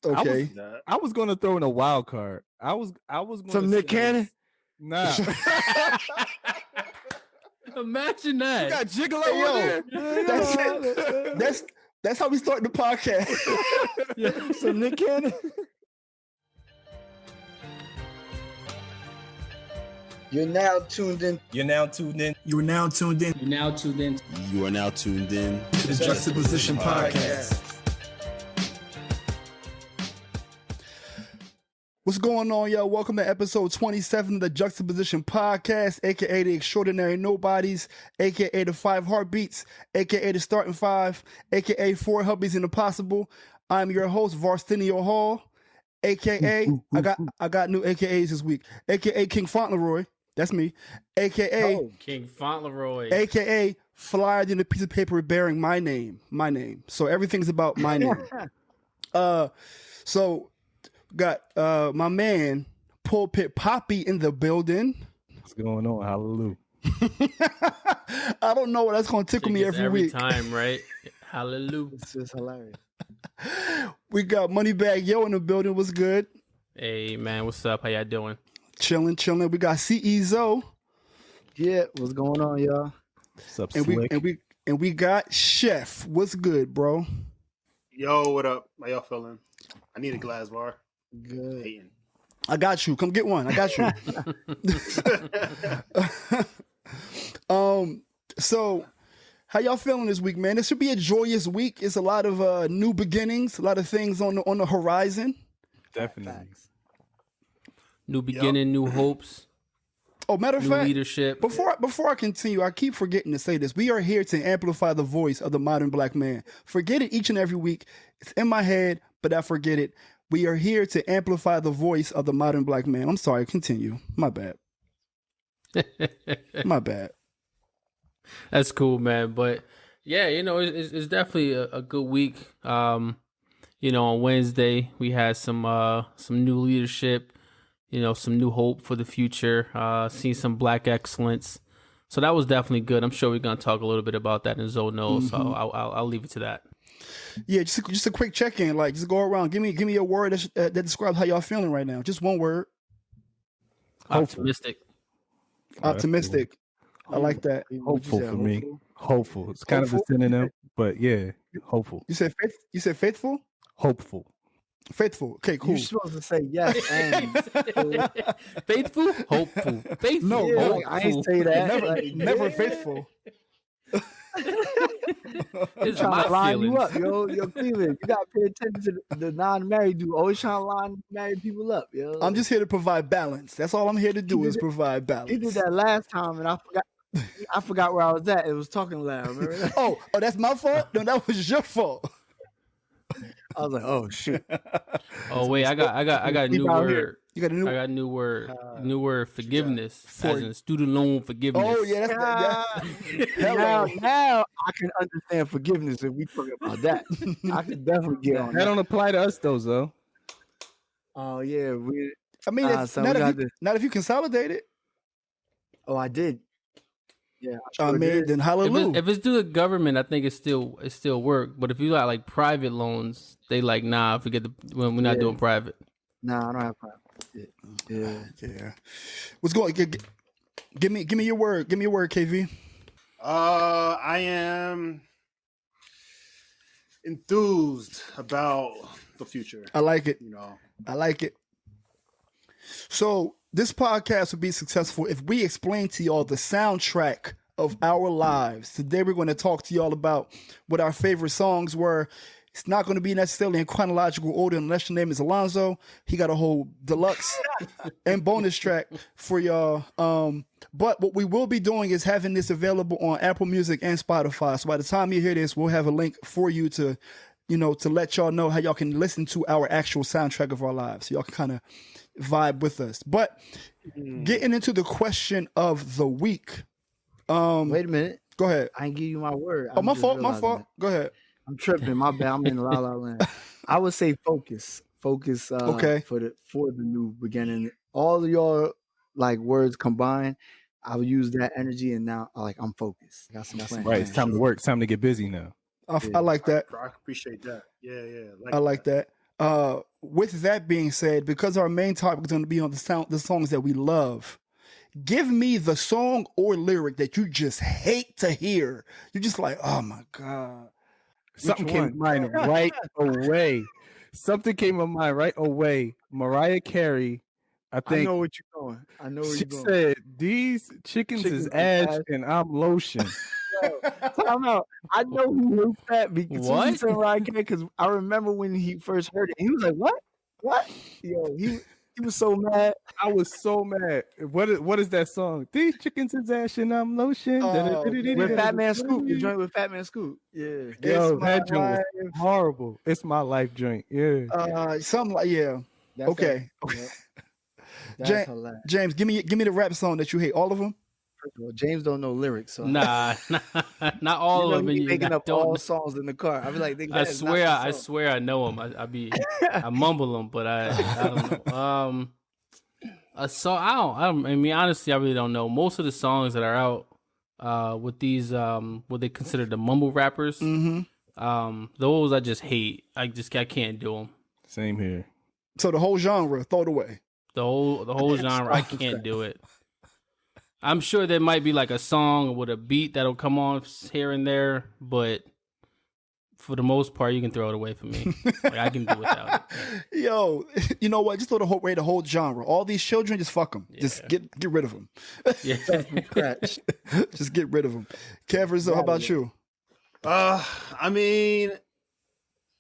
Okay. I was gonna throw in a wild card. I was gonna Some Nick Cannon. Nah. Imagine that. You got Gigolo over there. That's how we start the podcast. Some Nick Cannon. You're now tuned in. You're now tuned in. You are now tuned in. You're now tuned in. You are now tuned in to the Juxtaposition Podcast. What's going on, y'all? Welcome to episode 27 of the Juxtaposition Podcast, aka the Extraordinary Nobodies, aka the 5 Heartbeats, aka the Starting 5, aka 4 Hubbies and Impossible. I'm your host, Varstinio Hall, aka I got new AKAs this week, aka King Fauntleroy. That's me. AKA King Fauntleroy. AKA flyer than a piece of paper bearing my name. So everything's about my name. So got my man Pulpit Poppy in the building. What's going on? Hallelujah. I don't know what that's gonna tickle me every week. Time, right? Hallelujah. It's just hilarious. We got Moneybag Yo in the building. What's good? Hey man, what's up? How y'all doing? Chilling. We got CE Yeah, what's going on, y'all? What's up, and we got Chef. What's good, bro? Yo, what up? How y'all feeling? I need a glass bar. Good. Hating. I got you. Come get one. I got you. So how y'all feeling this week, man? This should be a joyous week. It's a lot of new beginnings, a lot of things on the horizon. Definitely. New beginning, new hopes. Oh, matter of fact, leadership. Before I continue, I keep forgetting to say this. We are here to amplify the voice of the modern black man. Forget it each and every week. It's in my head, but I forget it. We are here to amplify the voice of the modern black man. I'm sorry, continue. My bad. My bad. That's cool, man. But yeah, it's definitely a good week. On Wednesday we had some new leadership. Some new hope for the future, seeing some black excellence. So that was definitely good. I'm sure we're going to talk a little bit about that in Zone No, so I'll leave it to that. Yeah, just a quick check-in. Like, just go around. Give me a word that describes how y'all feeling right now. Just one word. Optimistic. Optimistic. I like that. Hopeful for me. Hopeful. It's kind of a synonym, but yeah, hopeful. You said faithful? Hopeful. Faithful. Okay, cool. You're supposed to say yes and faithful, hopeful. Faithful. No, yeah, like, I ain't say that. Never faithful. It's trying to line feelings. you up, yo, Cleveland. You gotta pay attention to the non-married dude. Always trying to line married people up, yo. I'm just here to provide balance. That's all I'm here to do is provide balance. He did that last time, and I forgot where I was at. It was talking loud. Remember that? Oh, that's my fault? No, that was your fault. I was like, oh shoot. Oh wait, I got a new word. You got a new I got a new word. New word, forgiveness. As in student loan forgiveness. Oh yeah, now I can understand forgiveness if we talk about that. I can definitely get on that. Don't apply to us though. Oh yeah, not if you consolidate it. Oh, I did. Yeah, then hallelujah. If it's through the government, I think it still work. But if you got like private loans, they like forget when we're not doing private. Nah, I don't have private. Yeah. What's going? Give me your word. Give me your word, KV. I am enthused about the future. I like it. I like it. So this podcast would be successful if we explain to y'all the soundtrack of our lives. Today we're going to talk to y'all about what our favorite songs were. It's not going to be necessarily in chronological order unless your name is Alonzo. He got a whole deluxe and bonus track for y'all. But what we will be doing is having this available on Apple Music and Spotify. So by the time you hear this, we'll have a link for you to let y'all know how y'all can listen to our actual soundtrack of our lives. So y'all can kind of vibe with us. But getting into the question of the week. Wait a minute. Go ahead. I ain't give you my word. Oh, my fault. Go ahead. I'm tripping. My bad. I'm in La La Land. I would say focus. Okay. For the new beginning. All of your like words combined, I would use that energy, and now I'm focused. I got some plans. Right. It's time to work. It's time to get busy now. I like that. I appreciate that. Yeah. I like that. with that being said, because our main topic is going to be on the songs that we love, give me the song or lyric that you just hate to hear. You're just like, oh my God. Something came to mind right away. Something came to mind right away. Mariah Carey, I think. I know what you're going. I know where she you're going. said, "These chickens is ash and I'm lotion." Time out. I know he wrote that because What? he said Mariah Carey, because I remember when he first heard it, he was like, "What? What?" Yo, he was so mad. I was so mad. What is that song? These chickens is ash and I'm lotion. With Fat Man Scoop, you joint with Fat Man Scoop. Yeah. Yo, that joint was horrible. It's my life drink. Yeah. Something like okay. That's hilarious. James, give me the rap song that you hate. All of them. First of all, James don't know lyrics, so Nah, not all of them. You making up all songs in the car. I be like, I swear I know them. I mumble them, but I don't know. I mean, honestly, I really don't know. Most of the songs that are out with these what they consider the mumble rappers, those I just hate. I can't do them. Same here. So the whole genre, throw it away. The whole genre, I can't do it. I'm sure there might be like a song with a beat that'll come on here and there, but for the most part, you can throw it away from me. Like, I can do without it. Yo, you know what? Just throw the whole genre. All these children, just fuck them. Yeah. Just get rid of them. Yeah. Just get rid of them. Kev, how about you? I mean,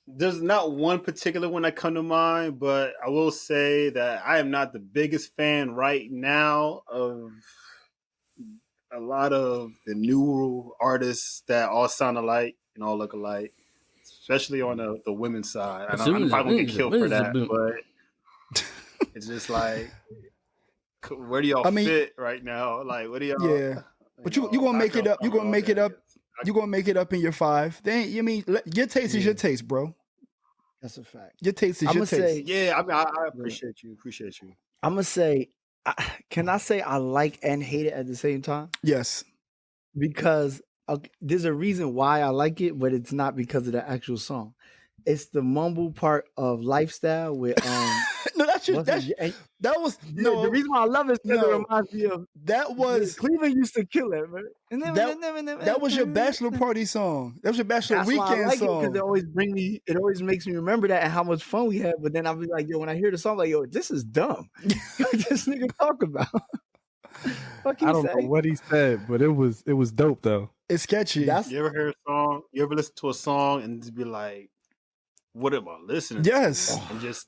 there's not one particular one that come to mind, but I will say that I am not the biggest fan right now of a lot of the new artists that all sound alike and all look alike, especially on the women's side. I'm probably gonna get killed for that, but it's just like, where do y'all fit right now? Like, what do y'all? Yeah, but you're gonna make it up. You're gonna make it up. You're gonna make it up in your 5. Your taste is your taste, bro. That's a fact. Your taste is your taste. Yeah, I mean, I appreciate you. I'm gonna say, can I say I like and hate it at the same time? Yes. Because there's a reason why I like it, but it's not because of the actual song. It's the mumble part of Lifestyle with no, that was the reason why I love it is because it reminds me of that was Cleveland used to kill it, man. That was your bachelor party song. That was your bachelor weekend song. Because it always makes me remember that and how much fun we had. But then I'll be like, yo, when I hear the song, like, yo, this is dumb. This nigga talk about. I don't know what he said, but it was dope though. It's sketchy. You ever hear a song? You ever listen to a song and just be like, "What am I listening to?" Yes, and just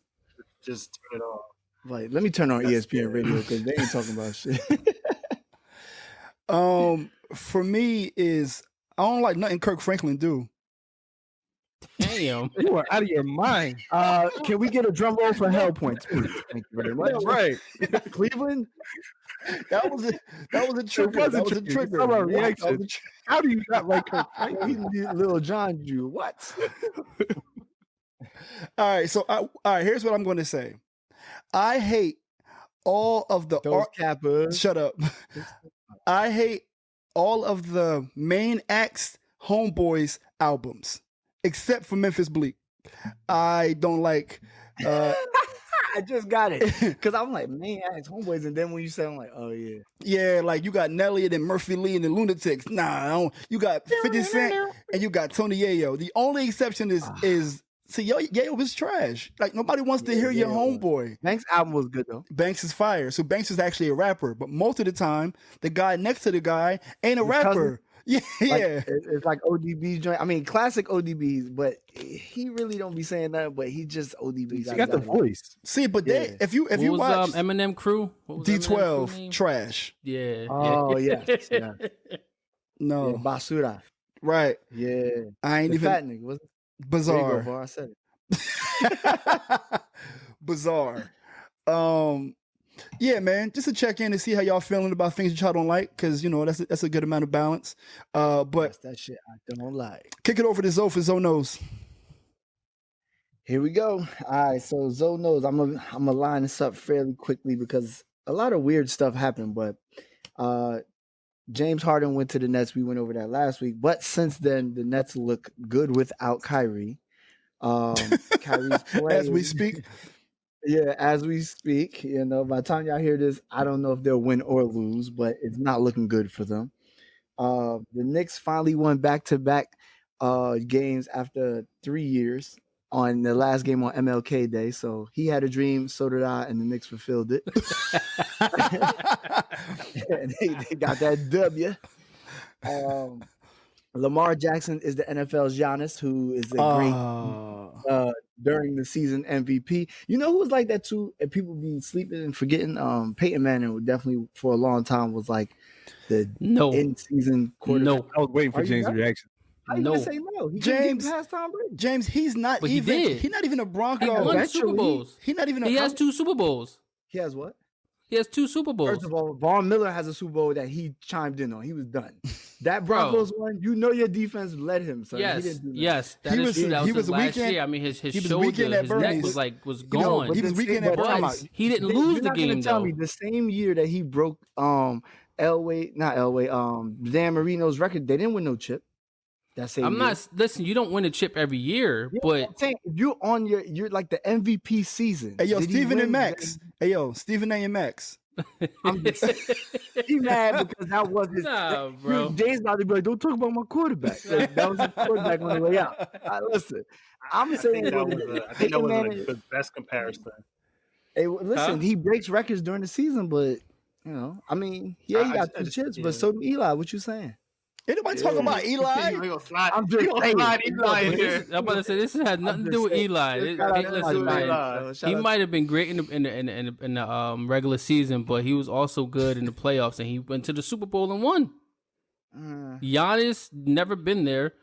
turn it off. Like, let me turn on ESPN radio because they ain't talking about shit. For me is I don't like nothing Kirk Franklin do. Damn, you are out of your mind. Can we get a drum roll for hell points, please? Thank you very much. Right, Cleveland. That was a trigger. That was a trigger. Reaction. How do you not like Kirk Franklin? Little John Jew. What? All right. So all right. Here's what I'm going to say. I hate all of the Kappas. Shut up. I hate all of the main acts Homeboys albums, except for Memphis Bleak. I don't like. I just got it because I'm like, main acts Homeboys, and then when you say, I'm like, oh yeah, yeah, like you got Nelly and then Murphy Lee and the Lunatics. Nah, you got 50 Cent and you got Tony Yayo. The only exception is. See, Yayo was trash. Like, nobody wants to hear your homeboy. Banks' album was good, though. Banks is fire. So Banks is actually a rapper. But most of the time, the guy next to the guy ain't a rapper. Yeah. It's like ODB's joint. I mean, classic ODB's, but he really don't be saying that, but he just ODB's. He got the voice. See, but if you watch Eminem Crew? D12, trash. Yeah. Oh, yeah. No. Yeah, Basura. Right. Yeah. I ain't even. Fat nigga, wasn't it? Bizarre. I said it. Bizarre. Yeah, man. Just to check in and see how y'all feeling about things that y'all don't like, because that's a good amount of balance. But that's that shit I don't like. Kick it over to Zoe for Zoe Knows. Here we go. All right, so Zoe Knows. I'm gonna line this up fairly quickly because a lot of weird stuff happened, but James Harden went to the Nets. We went over that last week. But since then, the Nets look good without Kyrie. Kyrie's play as we speak. Yeah, as we speak. You know, by the time y'all hear this, I don't know if they'll win or lose, but it's not looking good for them. The Knicks finally won back-to-back games after 3 years on the last game on MLK Day. So he had a dream, so did I, and the Knicks fulfilled it. And they got that W. Lamar Jackson is the NFL's Giannis, who is a great during the season MVP. You know who was like that too? And people be sleeping and forgetting. Peyton Manning would definitely for a long time was like the in-season quarterback. No, I was waiting for James' reaction. How you gonna say no? He James, past Tom Brady. James, he's not but even. He did. He's not even a Bronco. He won Super Bowls. He's not even. He has 2 Super Bowls. He has what? He has 2 Super Bowls. First of all, Von Miller has a Super Bowl that he chimed in on. He was done. That Broncos one, you know your defense led him. So yes, he didn't do that. yes, that is true. That was his last year. I mean, his shoulder, his neck was gone. He was weekend at Bernie's. He didn't lose the game tell though. Me the same year that he broke Dan Marino's record, they didn't win no chip. That same I'm year. not listen. You don't win a chip every year, but I'm saying, if you're on you're like the MVP season. Hey yo, Stephen and Max. Hey yo, Stephen A and Max. I'm just he mad because that was his. Nah, bro. Jay's about to be like, don't talk about my quarterback. Like, that was his quarterback on the way out. Listen, I'm saying I think that was like the best comparison. Hey, listen, he breaks records during the season, but you know, I mean, he got 2 chips, but so did Eli. What you saying? Anybody talk about Eli? I'm just saying. Eli in here. I'm about to say this has nothing to do with Eli. Listen, man, he might have been great in the regular season, but he was also good in the playoffs, and he went to the Super Bowl and won. Giannis never been there.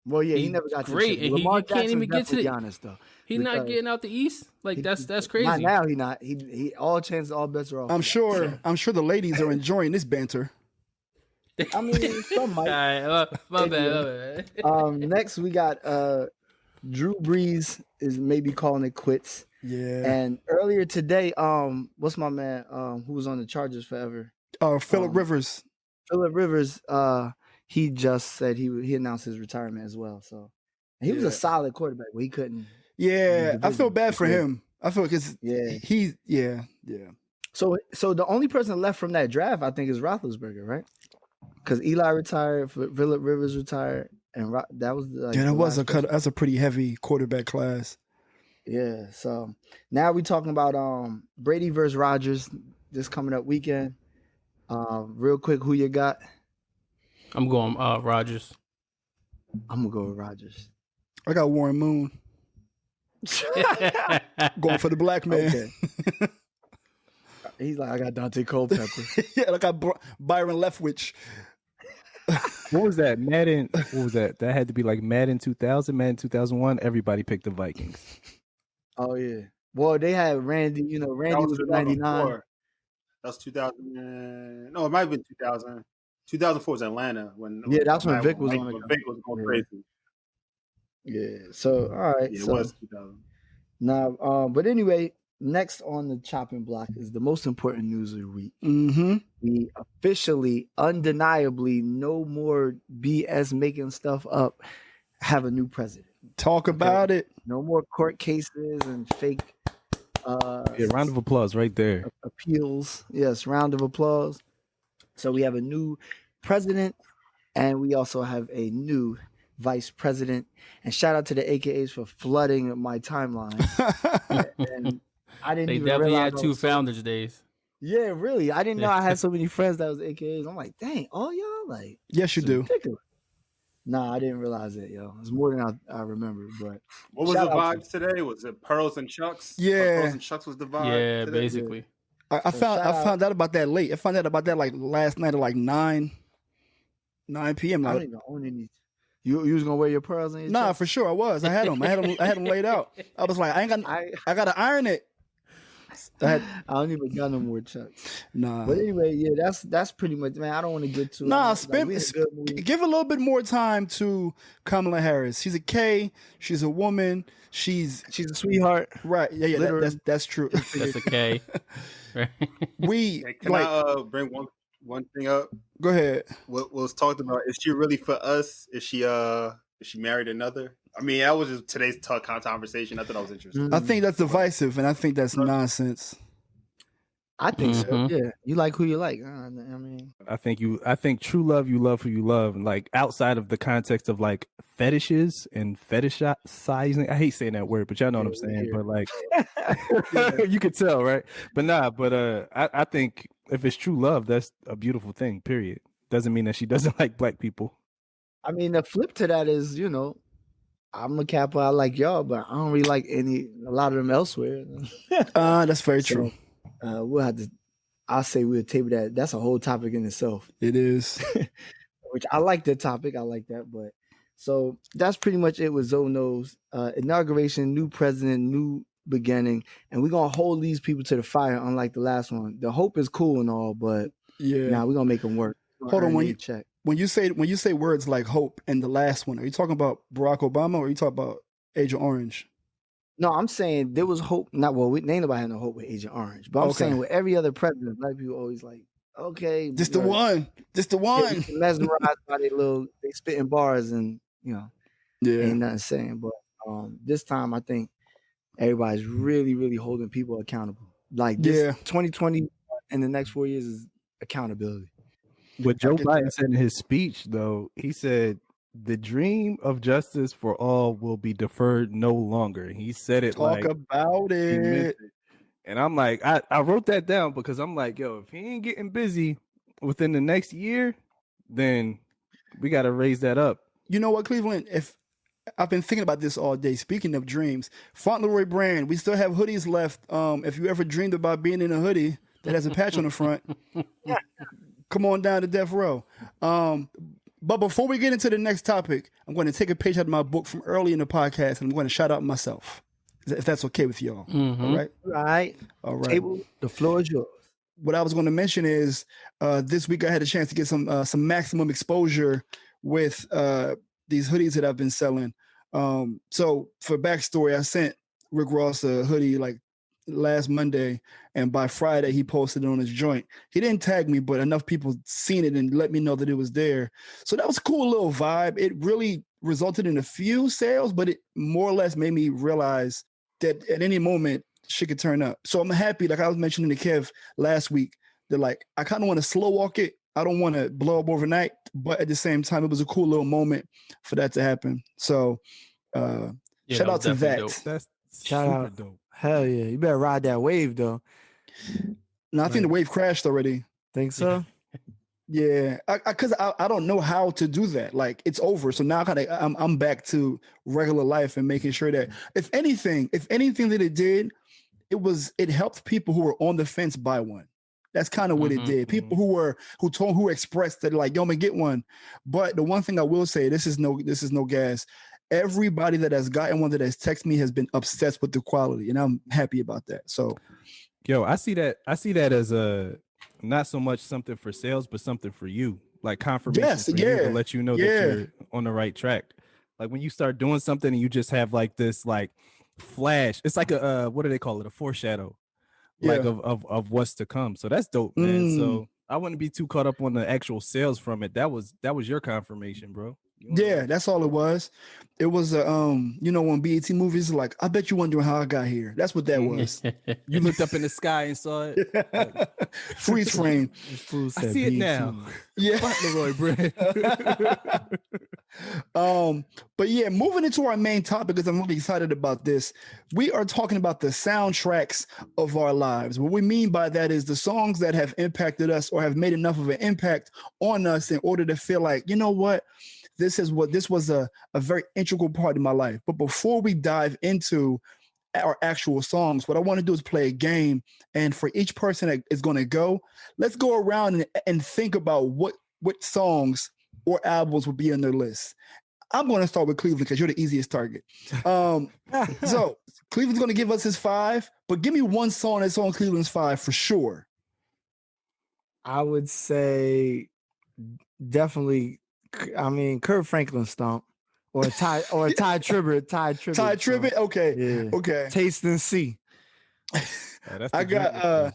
Well, yeah, he never got great, and he can't even get to the Giannis though. He's not getting out the East. Like that's crazy. Not now, he not. He all chances, all bets are off. I'm sure the ladies are enjoying this banter. I mean, some might. All right, my bad. Next we got Drew Brees is maybe calling it quits. Yeah. And earlier today, what's my man who was on the Chargers forever? Phillip Rivers. Phillip Rivers, he just said he announced his retirement as well. So he was a solid quarterback, but he couldn't. Yeah, I feel bad for him. I feel because he's. So the only person left from that draft, I think, is Roethlisberger, right? Because Eli retired, Phillip Rivers retired, and that was that's a pretty heavy quarterback class. Yeah. So now we're talking about Brady versus Rodgers this coming up weekend. Real quick, who you got? I'm going Rodgers. I'm gonna go with Rodgers. I got Warren Moon. Going for the black man. Okay. He's like, I got Dante Culpepper. Yeah, I got Byron Leftwich. What was that? Madden. What was that? That had to be like Madden 2000, Madden 2001. Everybody picked the Vikings. Oh yeah. Well, they had Randy. You know, Randy was 99. That was 2000. No, it might have been 2000. 2004 was Atlanta that's when Vic was on it. Vic was going crazy. Yeah. So all right. Yeah, it was 2000. Now, but anyway, next on the chopping block is the most important news of the week. Mm-hmm. We officially, undeniably, no more BS making stuff up. Have a new president. Talk about it. No more court cases and fake. Round of applause right there. Appeals. Yes, round of applause. So we have a new president, and we also have a new vice president. And shout out to the AKAs for flooding my timeline. And I didn't they even definitely realize had 2 Founders Days. Yeah, really. I didn't know I had so many friends that was AKAs. I'm like, dang, all y'all like. Yes, you do. Ridiculous. Nah, I didn't realize it, yo. It's more than I remember. But what was the vibe today? Was it Pearls and Chucks? Yeah, Pearls and Chucks was the vibe. Yeah, today? basically. I found out about that late. I found out about that like last night at like 9 p.m. I don't even own any. You was gonna wear your pearls in your chest? For sure I was. I had them. I had them laid out. I was like, I gotta iron it. I don't even got no more Chucks. Nah. But anyway, yeah, that's pretty much, man. I don't want to get too. Give a little bit more time to Kamala Harris. She's a K. She's a woman. She's a sweetheart. Right. Yeah. That's true. That's a K. Can I bring one thing up? Go ahead. What was talked about? Is she really for us? Is she She married another. I mean, that was just today's conversation. I thought that was interesting. I think that's divisive, and I think that's nonsense. I think so. Yeah, you like who you like. I mean, I think true love, you love who you love, and like outside of the context of like fetishes and fetishizing. I hate saying that word, but y'all know what I'm saying. But like, you could tell, right? But I think if it's true love, that's a beautiful thing. Period. Doesn't mean that she doesn't like black people. I mean, the flip to that is, I'm a Kappa. I like y'all, but I don't really like a lot of them elsewhere. That's very true. We'll have to. I'll say we'll table that. That's a whole topic in itself. It is. Which I like the topic. I like that. But so that's pretty much it with Zoe Knows. Inauguration, new president, new beginning, and we're gonna hold these people to the fire. Unlike the last one, the hope is cool and all, but we're gonna make them work. Hold on, when you say words like hope and the last one, are you talking about Barack Obama or are you talking about Agent Orange? No, I'm saying there was hope. Ain't nobody had no hope with Agent Orange, but I'm saying with every other president, black people always like, okay, just the one. Mesmerized by they spitting bars and ain't nothing saying. But this time I think everybody's really, really holding people accountable. Like this 2020 and the next 4 years is accountability. What Joe Biden said in his speech, though, he said the dream of justice for all will be deferred no longer. He said it Talk about it. And I'm like, I wrote that down because I'm like, yo, if he ain't getting busy within the next year, then we got to raise that up. You know what, Cleveland? If I've been thinking about this all day. Speaking of dreams, Fauntleroy brand, we still have hoodies left. If you ever dreamed about being in a hoodie that has a patch on the front, come on down to Death Row. But before we get into the next topic, I'm going to take a page out of my book from early in the podcast, and I'm going to shout out myself, if that's okay with y'all. Mm-hmm. All right. Table, the floor is yours. What I was going to mention is this week I had a chance to get some maximum exposure with these hoodies that I've been selling. So for backstory, I sent Rick Ross a hoodie like last Monday, and by Friday he posted it on his joint. He didn't tag me, but enough people seen it and let me know that it was there. So that was a cool little vibe. It really resulted in a few sales, but it more or less made me realize that at any moment shit could turn up. So I'm happy, like I was mentioning to Kev last week, that like I kind of want to slow walk it. I don't want to blow up overnight, but at the same time, it was a cool little moment for that to happen. So shout out to that. Dope. That's shout super out. Dope. Hell yeah. You better ride that wave though. No, I think the wave crashed already. Think so? Yeah. Because I don't know how to do that. Like it's over. So now I'm back to regular life and making sure that if anything that it did, it helped people who were on the fence buy one. That's kind of what it did. People who expressed that like, yo, I'm gonna get one. But the one thing I will say, this is no gas. Everybody that has gotten one that has texted me has been obsessed with the quality, and I'm happy about that. So, yo, I see that as a not so much something for sales, but something for you, like confirmation you to let you know that you're on the right track. Like when you start doing something and you just have like this like flash, it's like a what do they call it? A foreshadow, like of what's to come. So that's dope, man. So I wouldn't be too caught up on the actual sales from it. That was your confirmation, bro. Yeah, that's all it was. It was when BET movies like, I bet you wondering how I got here. That's what that was. You looked up in the sky and saw it. Freeze frame. I see it now. Yeah. But yeah, moving into our main topic, because I'm really excited about this. We are talking about the soundtracks of our lives. What we mean by that is the songs that have impacted us or have made enough of an impact on us in order to feel like, you know what? This was a very integral part of my life. But before we dive into our actual songs, what I want to do is play a game. And for each person that is going to go, let's go around and think about what songs or albums would be on their list. I'm going to start with Cleveland because you're the easiest target. So Cleveland's going to give us his 5, but give me one song that's on Cleveland's 5 for sure. I would say definitely. I mean, Kurt Franklin Stomp or Ty Tribbett. Ty Tribbett. Okay. Yeah. Okay. Taste and See. I got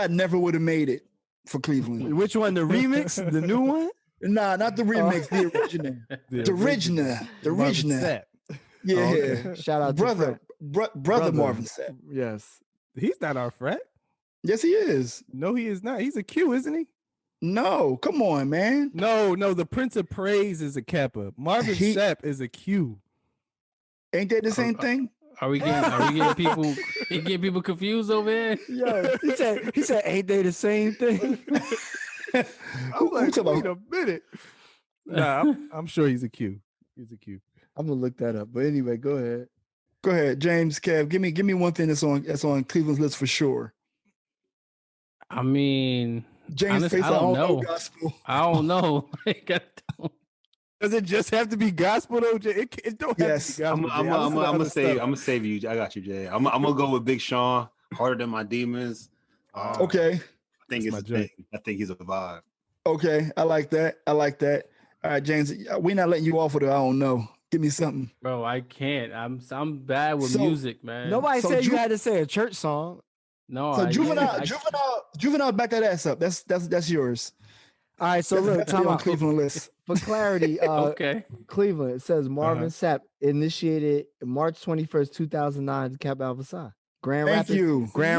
Never Would Have Made It for Cleveland. Which one? The remix? The new one? Nah, not the remix, the original. The original. Yeah. Oh, okay. Shout out brother, to brother Marvin Sapp. Yes. He's not our frat. Yes, he is. No, he is not. He's a Q, isn't he? No, come on, man. No, the Prince of Praise is a Kappa. Marvin Sapp is a Q. Ain't they the same thing? Are we getting people confused over here? Yo, he said, ain't they the same thing? I'm like, wait a minute. Nah, I'm sure he's a Q. He's a Q. I'm gonna look that up. But anyway, go ahead. Go ahead, James, Kev. Give me one thing that's on Cleveland's list for sure. I mean, James, honestly, I don't know. Gospel. I don't know. Does it just have to be gospel though? It don't have to be gospel. I'm gonna save you. I got you, Jay. I'm gonna go with Big Sean. Harder Than My Demons. Okay. I think it's a thing. I think he's a vibe. Okay, I like that. All right, James, we're not letting you off with it. I don't know. Give me something, bro. I can't. I'm bad with music, man. Nobody said you had to say a church song. No. So Juvenile, back that ass up. That's yours. All right, so look, time on Cleveland list. For clarity, okay. Cleveland, it says Marvin Sapp initiated March 21st, 2009 to Cap Alpha Grand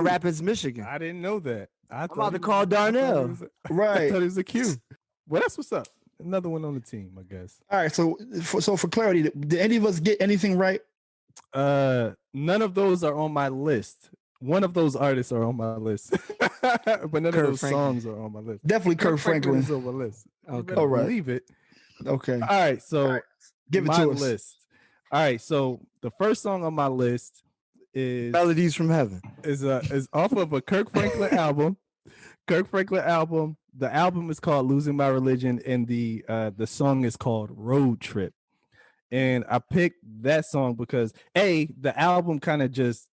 Rapids, Michigan. I didn't know that. I'm about to call Darnell. Right. I thought it was a Q. Well, that's what's up. Another one on the team, I guess. All right. So for clarity, did any of us get anything right? None of those are on my list. One of those artists are on my list, but none of those songs are on my list. Definitely Kirk Franklin is on my list. Okay. All right. Believe it. Okay. All right. So give it my to us. list. All right. So the first song on my list is Melodies from Heaven. Is off of a Kirk Franklin album. The album is called Losing My Religion, and the song is called Road Trip. And I picked that song because the album kind of just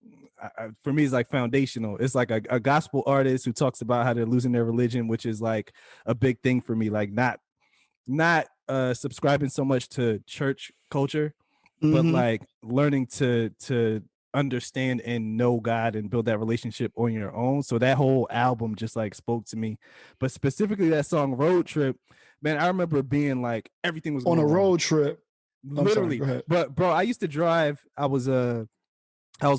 for me is like foundational. It's like a gospel artist who talks about how they're losing their religion, which is like a big thing for me. Like not subscribing so much to church culture, but like learning to understand and know God and build that relationship on your own. So that whole album just like spoke to me. But specifically that song Road Trip, man, I remember being like everything was on a road wrong. Trip. Literally. But bro, I used to drive. I was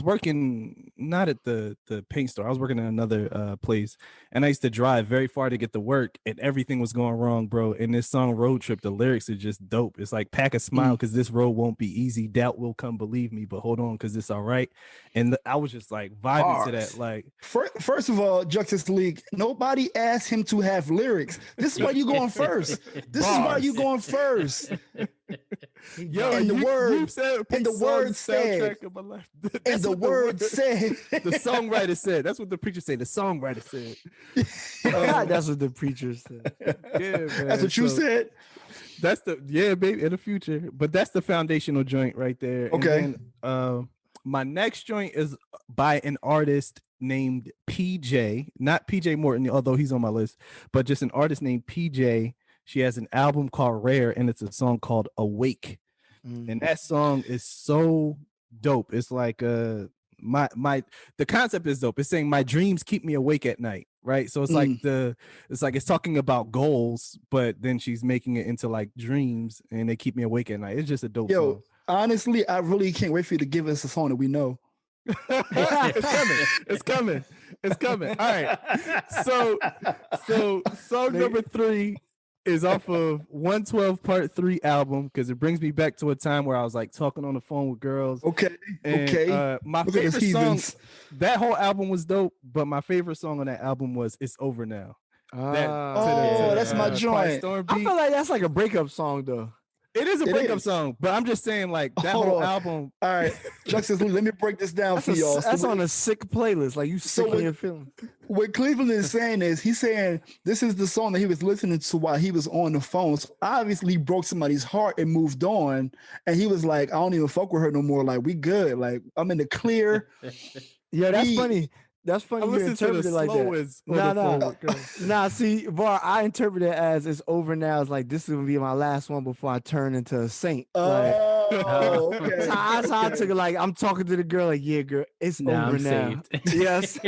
working not at the paint store. I was working in another place, and I used to drive very far to get to work, and everything was going wrong, bro. And this song Road Trip, the lyrics are just dope. It's like pack a smile because this road won't be easy. Doubt will come, believe me, but hold on because it's all right. And I was just like vibing to that. Like first of all, Justice League, nobody asked him to have lyrics. This is why you going first. This is why you going first. Yo, and the word said, the songwriter said. That's what the preacher said. The songwriter said. That's what the preacher said. Yeah, man. That's what you said. That's baby, in the future. But that's the foundational joint right there. Okay. And then, my next joint is by an artist named PJ, not PJ Morton, although he's on my list, but just an artist named PJ. She has an album called Rare, and it's a song called Awake. And that song is so dope. It's like the concept is dope. It's saying my dreams keep me awake at night, right? So it's it's talking about goals, but then she's making it into like dreams, and they keep me awake at night. It's just a dope song. Honestly, I really can't wait for you to give us a song that we know. It's coming. All right. So song number 3 is off of 112 Part 3 album because it brings me back to a time where I was like talking on the phone with girls. Okay. My favorite song, that whole album was dope, but my favorite song on that album was It's Over Now. That's my joint. I feel like that's like a breakup song though. It is a breakup song, but I'm just saying like that whole album. All right, Justice, let me break this down for y'all. That's on a sick playlist. Like you sick in your feelings. What Cleveland is saying is he's saying this is the song that he was listening to while he was on the phone. So obviously he broke somebody's heart and moved on. And he was like, I don't even fuck with her no more. Like we good. Like I'm in the clear. Yeah, that's funny. That's funny you interpret it like that. Nah, see, Var, I interpret it as it's over now. It's like this is gonna be my last one before I turn into a saint. Okay. That's how I took it. Like I'm talking to the girl, like, yeah, girl, it's over now. Saved. Yes.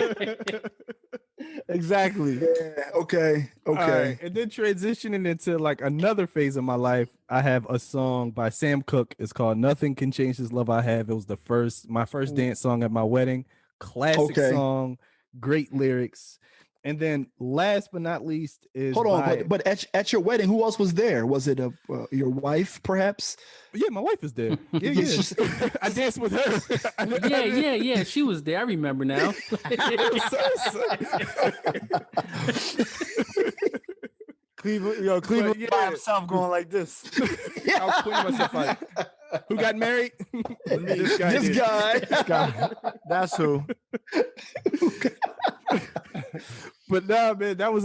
Exactly. Yeah. Okay. All right, and then transitioning into like another phase of my life, I have a song by Sam Cooke. It's called "Nothing Can Change This Love I Have." It was my first dance song at my wedding. Classic song, great lyrics. And then last but not least is hold on, but at your wedding, who else was there? Was it your wife, perhaps? Yeah, my wife is there. Yeah. I danced with her. Yeah. She was there. I remember now. Cleveland by himself going like this. I was pointing myself like, who got married? This guy. That's who. But nah, man, that was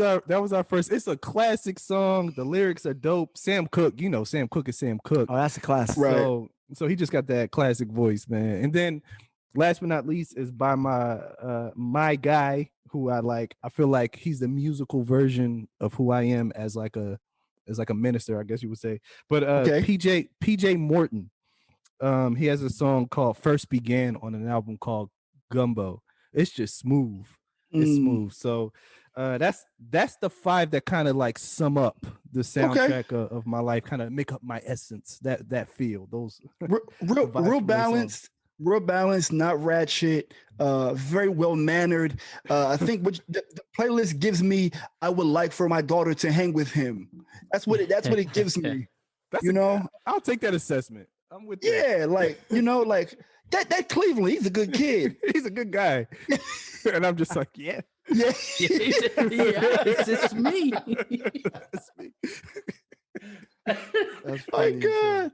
our first. It's a classic song. The lyrics are dope. Sam Cooke, Sam Cooke is Sam Cooke. Oh, that's a classic. Right. So he just got that classic voice, man. And then last but not least is by my guy who I like. I feel like he's the musical version of who I am as like a minister, I guess you would say. But PJ Morton. He has a song called First Began on an album called Gumbo. It's just smooth. It's smooth. So that's the 5 that kind of like sum up the soundtrack of my life, kind of make up my essence, that feel. Those real balanced, not ratchet, very well mannered. I think what the playlist gives me, I would like for my daughter to hang with him. That's what it gives me. I'll take that assessment. I'm with that. Yeah, like that Cleveland, he's a good kid. He's a good guy. And I'm just like, yeah. It's me. That's me. That's funny. My God.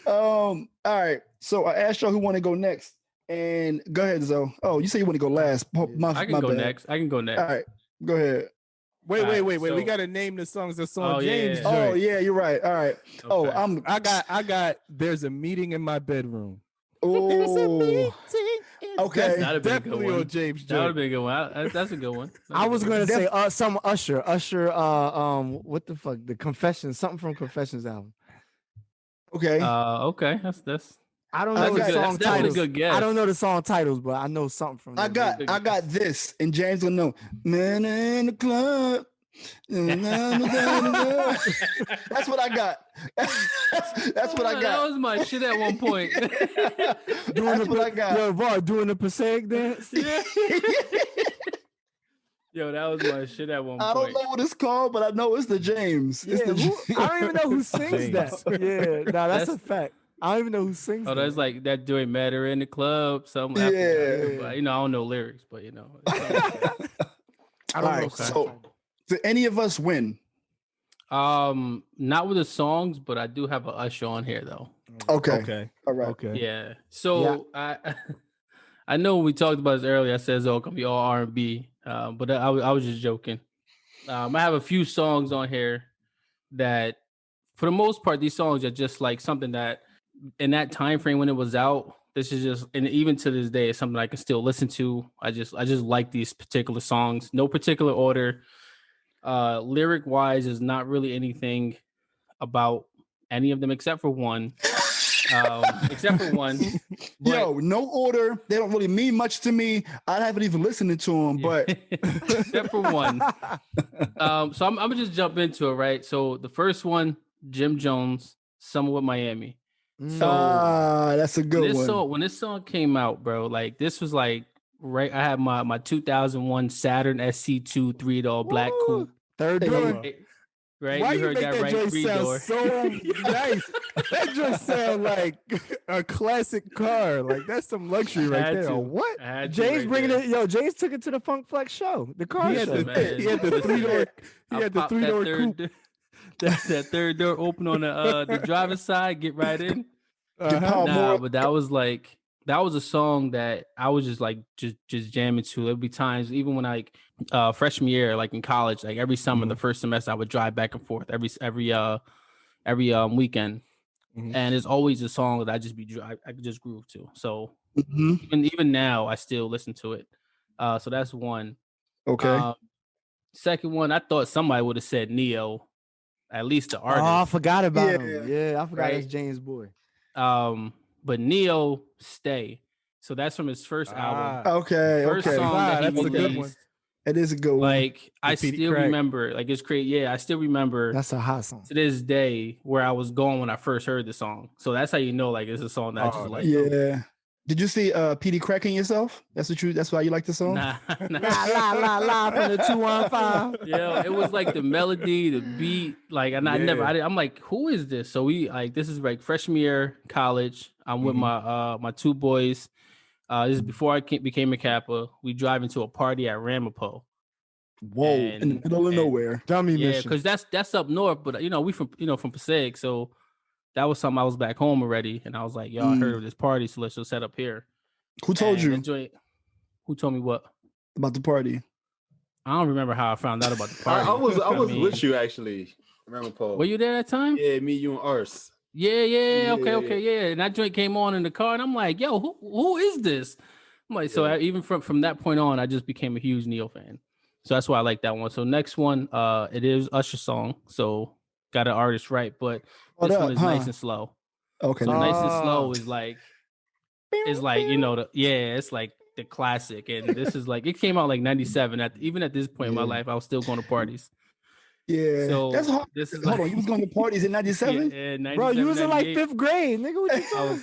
All right. So I asked y'all who want to go next, and go ahead, Zoe. Oh, you say you want to go last. I can go next. All right, go ahead. Wait. We gotta name the songs that's on James. Yeah. Oh yeah, you're right. All right. Okay. I got. There's a meeting in my bedroom. Oh, there's a meeting. Okay, that's definitely on James. That would have been a good one. That's a good one. I was gonna say some Usher. What the fuck? The Confessions. Something from Confessions album. Okay. Okay. That's. I don't know the song titles. Good guess. I don't know the song titles, but I know something from. I got this, and James will know. Man in the club. That's what I got. That's what I got. That was my shit at one point. That's what I got. Yo, Var, doing the Passaic dance. Yeah. Yo, that was my shit at one point. I don't know what it's called, but I know it's the James. I don't even know who sings that. Yeah, that's a fact. I don't even know who sings. Oh, that's like that doing matter in the club. Something. Yeah. I don't know lyrics, but All right. So, did any of us win? Not with the songs, but I do have an Usher on here though. Okay. All right. Okay. Yeah. So I know we talked about this earlier. I said it's all gonna be all R&B, but I was just joking. I have a few songs on here that, for the most part, these songs are just like something that in that time frame when it was out. This is just, and even to this day, it's something I can still listen to. I just like these particular songs. No particular order. Lyric wise is not really anything about any of them except for one. But, yo, no order. They don't really mean much to me. I haven't even listened to them, but except for one. So I'm gonna just jump into it, right? So the first one, Jim Jones, "Summer with Miami." So that's a good one. When this song came out, bro, like this was like right. I had my 2001 Saturn SC2 3-door black coupe. Third door. Right? Why you heard that right? Joint sound so nice. That just sound like a classic car. Like that's some luxury right there. What? James bringing it. Yo, James took it to the Funk Flex show. The car show. He had the 3-door. He had the 3-door coupe. That third door open on the driver's side. Get right in. But that was a song that I was just like just jamming to. There'd be times even when freshman year, like in college, like every summer, the first semester, I would drive back and forth every weekend, and it's always a song that I could just groove to. So even now, I still listen to it. So that's one. Okay. Second one, I thought somebody would have said Neo, at least the artist. Oh, I forgot about him. Yeah, I forgot it's James Boy. But Neo, Stay. So that's from his first album. Okay. First song that he that's a good one. released. It is a good one. Like I still remember, like it's crazy. Yeah, I still remember. That's a hot song to this day where I was going when I first heard the song. So that's how you know, like it's a song that I just like. Yeah. Did you see PD cracking yourself? That's why you like the song? Nah. la from the 215. Yeah, it was like the melody, the beat, like, and I'm like, who is this? So we like, this is like freshman year college. I'm with my two boys. This is before I became a Kappa. We drive into a party at Ramapo. Whoa, in the middle of nowhere. Dummy mission. Yeah, because that's up north, but we from Passaic, so that was something I was back home already, and I was like, yo, I heard of this party, so let's just set up here. Who told you? Who told me what? About the party. I don't remember how I found out about the party. I was with you actually. Ramapo. Were you there that time? Yeah, me, you, and Urs. Yeah. Okay. And that joint came on in the car, and I'm like, yo, who is this? I'm like, so even from that point on, I just became a huge Neo fan. So that's why I like that one. So next one, it is Usher's song. So got an artist right, but this one is nice and slow. Okay. So nice and slow is like it's like the classic. And this is like, it came out like 97. Even at this point in my life, I was still going to parties. Yeah. So that's hard. Hold on, you was going to parties in 97? Yeah, 97, bro, you was in like 5th grade, nigga. What you doing?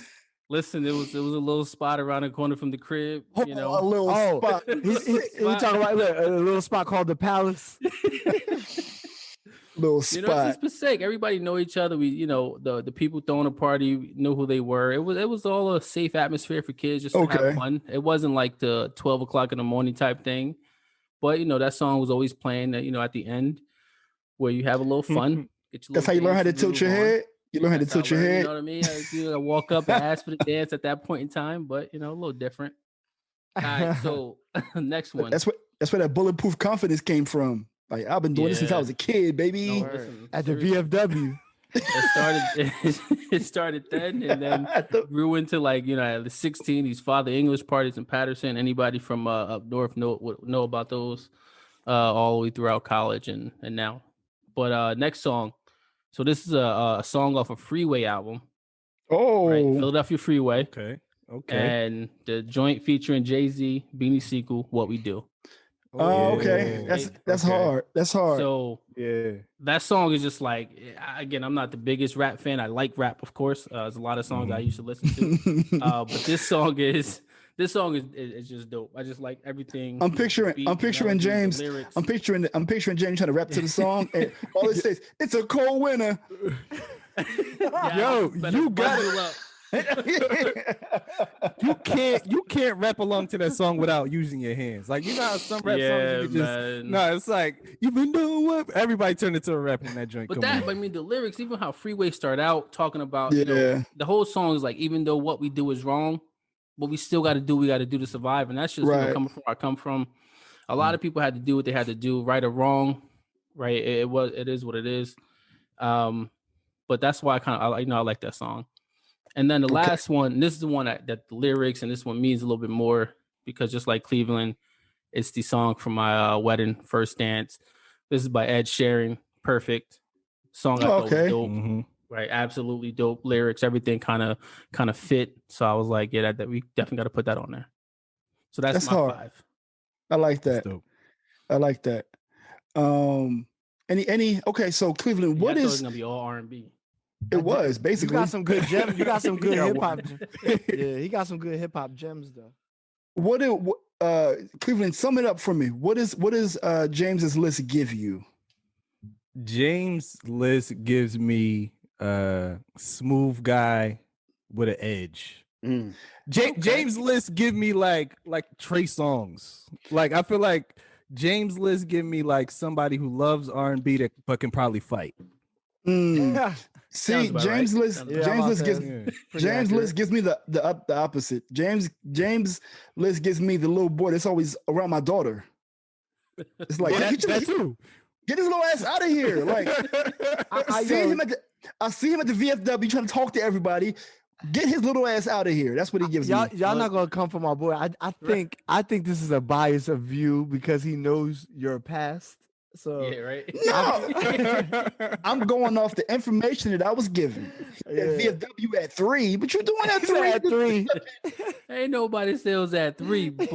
Listen, it was a little spot around the corner from the crib, you know. A little spot. We talking about a little spot called the Palace. Little spot. You know, it's Passaic. Everybody know each other. We, the people throwing a party knew who they were. It was all a safe atmosphere for kids just to have fun. It wasn't like the 12 o'clock in the morning type thing, but that song was always playing. At the end where you have a little fun. That's how you learn how to tilt your head. You learn how to tilt your head. You know what I mean? I walk up and ask for the dance at that point in time, but a little different. All right, so next one. That's where that bulletproof confidence came from. Like, I've been doing this since I was a kid, baby. No, listen, at the VFW. It started then, and then grew into like at the 16. These Father English parties in Patterson. Anybody from up north would know about those all the way throughout college and now. But next song. So this is a song off a Freeway album. Oh, right? Philadelphia Freeway. Okay. And the joint featuring Jay-Z, Beanie Siegel, What We Do. Oh, okay. That's hard. That's hard. So that song is just like, again, I'm not the biggest rap fan. I like rap, of course. There's a lot of songs I used to listen to. But this song is just dope. I just like everything. I'm picturing James. I'm picturing James trying to rap to the song, and all it says, "It's a cold winter." Yo, you got it. You can't rap along to that song without using your hands. Like, you know how some rap songs you just it's like, you've been doing what? Everybody turned into a rapper in that joint. But the lyrics, even how Freeway start out talking about the whole song is like, even though what we do is wrong, but we still got to do to survive. And that's just coming from where I come from. A lot of people had to do what they had to do, right or wrong, right? It is what it is. But that's why I like that song. And then the last one, this is the one that the lyrics and this one means a little bit more, because just like Cleveland, it's the song from my wedding, First Dance. This is by Ed Sheeran. Perfect song. I thought was dope. Mm-hmm. Right, absolutely dope lyrics. Everything kind of fit. So I was like, yeah, that we definitely got to put that on there. So that's my hard. 5. I like that. I like that. Okay, so Cleveland, what is gonna be all R&B? It was basically. You got some good gems. You got some good hip hop. Yeah, he got some good hip hop gems though. Cleveland, sum it up for me. What does James's list give you? James' list gives me a smooth guy with an edge. James' list give me like Trey Songz. Like, I feel like James' list give me like somebody who loves R&B but can probably fight. See, James' list gives me the opposite. James' list gives me the little boy that's always around my daughter. It's like, that too. Get his little ass out of here! Like, I see him at the VFW trying to talk to everybody. Get his little ass out of here. That's what he gives me. Y'all not gonna come for my boy. I think this is a bias of view because he knows your past. So yeah, right. No, I'm going off the information that I was given. VFW at 3, but you're doing at 3. At 3. Ain't nobody sells at 3, but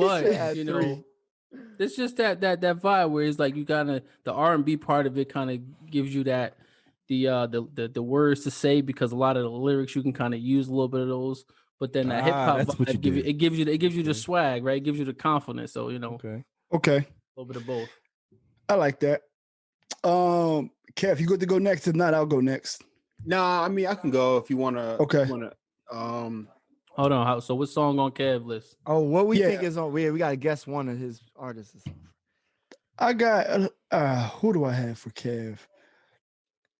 it's just that vibe where it's like you the R&B part of it kind of gives you that the words to say, because a lot of the lyrics you can kind of use a little bit of those, but then that hip hop vibe gives you the swag, right? It gives you the confidence. So okay, a little bit of both. I like that. Kev, you good to go next? If not, I'll go next. Nah, I mean I can go if you wanna. Okay. Hold on. So what song on Kev list? Oh, what we think is on? We gotta guess one of his artists. I got who do I have for Kev?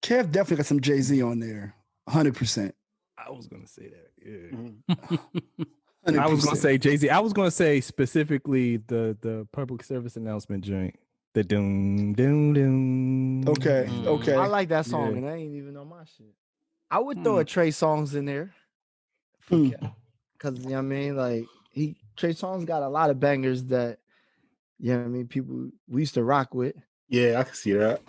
Kev definitely got some Jay-Z on there, 100%. I was gonna say that. Yeah. Mm-hmm. I was gonna say Jay-Z. I was gonna say specifically the public service announcement joint. The doom doom doom. Okay. I like that song, and I ain't even know my shit. I would throw a Trey Songz in there, because you know what I mean. Like Trey Songz got a lot of bangers that, you know what I mean, people we used to rock with. Yeah, I can see that.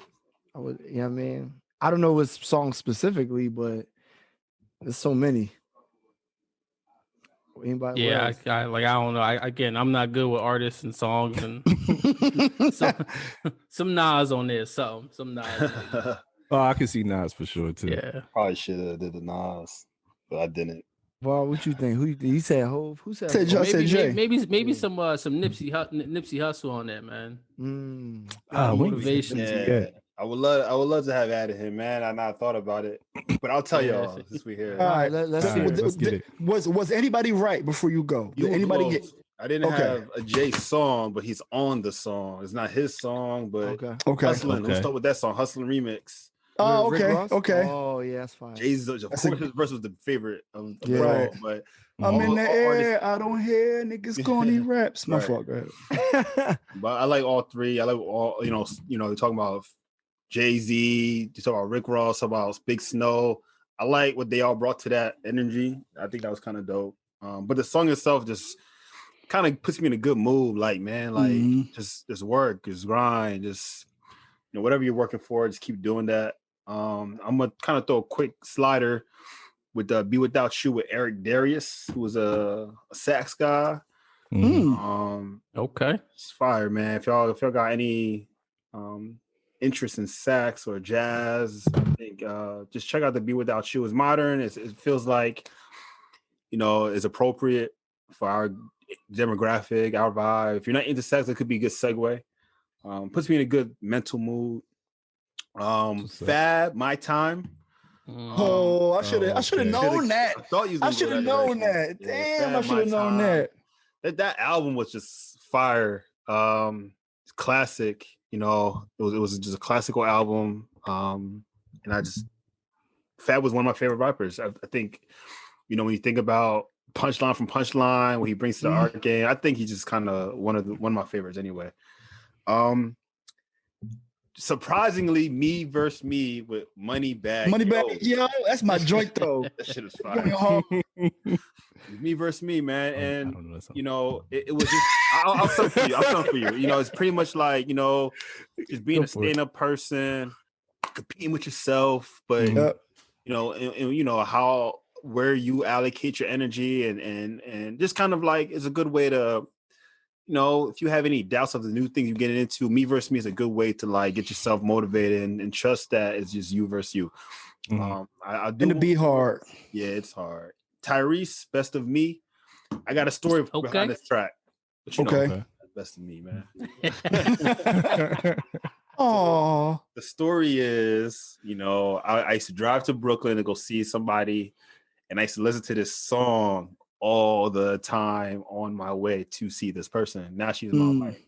You know what I mean. I don't know what song specifically, but there's so many. Anybody? Yeah, I don't know. I'm not good with artists and songs, and some Nas on there. Some Nas. Oh, I can see Nas for sure too. Yeah, probably should have did the Nas, but I didn't. Well, what you think? He said Hov? Who said? Maybe some Nipsey Hussle on that, man. Motivation. Yeah. I would love to have added him, man. I not thought about it, but I'll tell y'all since we here. All right, let's get it. Was anybody right before you go? Did anybody get? I didn't have a Jay song, but he's on the song. It's not his song, but Hustlin'. Let's start with that song, Hustlin' Remix. Oh, okay. Oh, yeah, that's fine. Jay's, of course, his verse was the favorite of the all, but I'm in the air. I don't hear niggas corny raps. My fault. Go ahead. But I like all three. I like all. They're talking about Jay-Z. They talk about Rick Ross. About Big Snow. I like what they all brought to that energy. I think that was kind of dope. But the song itself just kind of puts me in a good mood. Like, man, like just work, just grind, just whatever you're working for, just keep doing that. I'm gonna kind of throw a quick slider with Be Without You with Eric Darius, who was a sax guy. Okay, it's fire, man. If y'all got any interest in sax or jazz, I think just check out the Be Without You. It's modern. It feels like it's appropriate for our demographic, our vibe. If you're not into sax, it could be a good segue. Puts me in a good mental mood. Fab, My Time. I should have known that. I should have known that. Damn, I should have known that. That album was just fire. Classic. It was just a classical album. And Fab was one of my favorite rappers. I think, when you think about Punchline from Punchline, what he brings to the art game, I think he's just kind of one of my favorites anyway. Surprisingly, Me Versus Me with Money Bag. Yo, that's my joint though. That shit is fire. Me Versus Me, man, and it was just. I'll sum for you. It's pretty much like just being a stand-up person, competing with yourself, but where you allocate your energy and just kind of like it's a good way to. If you have any doubts of the new things you're getting into, Me Versus Me is a good way to like get yourself motivated and trust that it's just you versus you. I do. And to be hard. Yeah, it's hard. Tyrese, Best of Me. I got a story behind this track. But Best of Me, man. Oh. The story is, I used to drive to Brooklyn to go see somebody, and I used to listen to this song all the time on my way to see this person. Now she's my wife.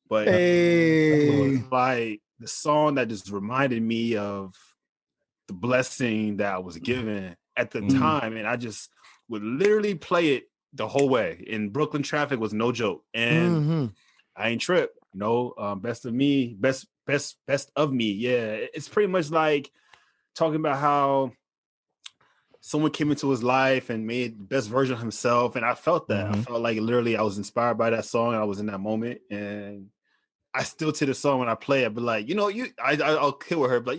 But it was like the song that just reminded me of the blessing that I was given at the time. And I just would literally play it the whole way. And Brooklyn traffic was no joke. And I ain't tripped. Best of Me, best of me. Yeah. It's pretty much like talking about how someone came into his life and made the best version of himself. And I felt that. I felt like literally I was inspired by that song. And I was in that moment. And I still to the song when I play it, but like, I'll kill with her. But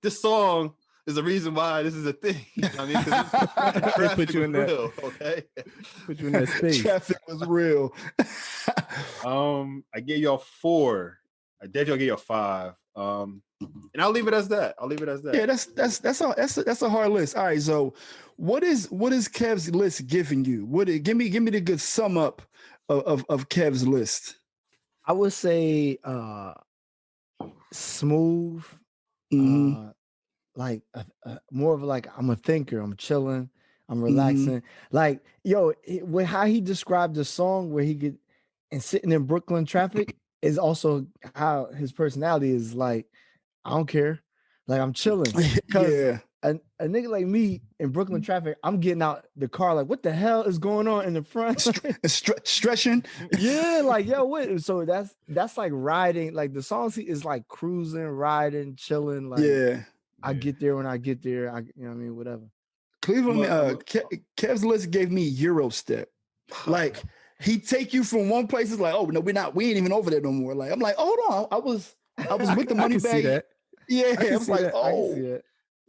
this song is the reason why this is a thing. I mean, because put you in that. Real, okay? Put you in that space. Traffic was real. I gave y'all 4. I definitely gave y'all 5. And I'll leave it as that. Yeah, that's a hard list. All right, so what is Kev's list giving you? Give me the good sum up of Kev's list. I would say smooth, like more of like I'm a thinker. I'm chilling. I'm relaxing. Like with how he described the song where he could and sitting in Brooklyn traffic is also how his personality is. Like I don't care. Like I'm chilling. Because a nigga like me in Brooklyn traffic, I'm getting out the car like, what the hell is going on in the front? Stretching. Yeah, like what? So that's like riding. Like the song is like cruising, riding, chilling. Like I get there when I get there. You know what I mean? Whatever. Cleveland, Kev's list gave me Eurostep. Like he take you from one place. It's like, oh no, we ain't even over there no more. Like I'm like, hold on, I was with the money bag. Yeah, I was like, oh.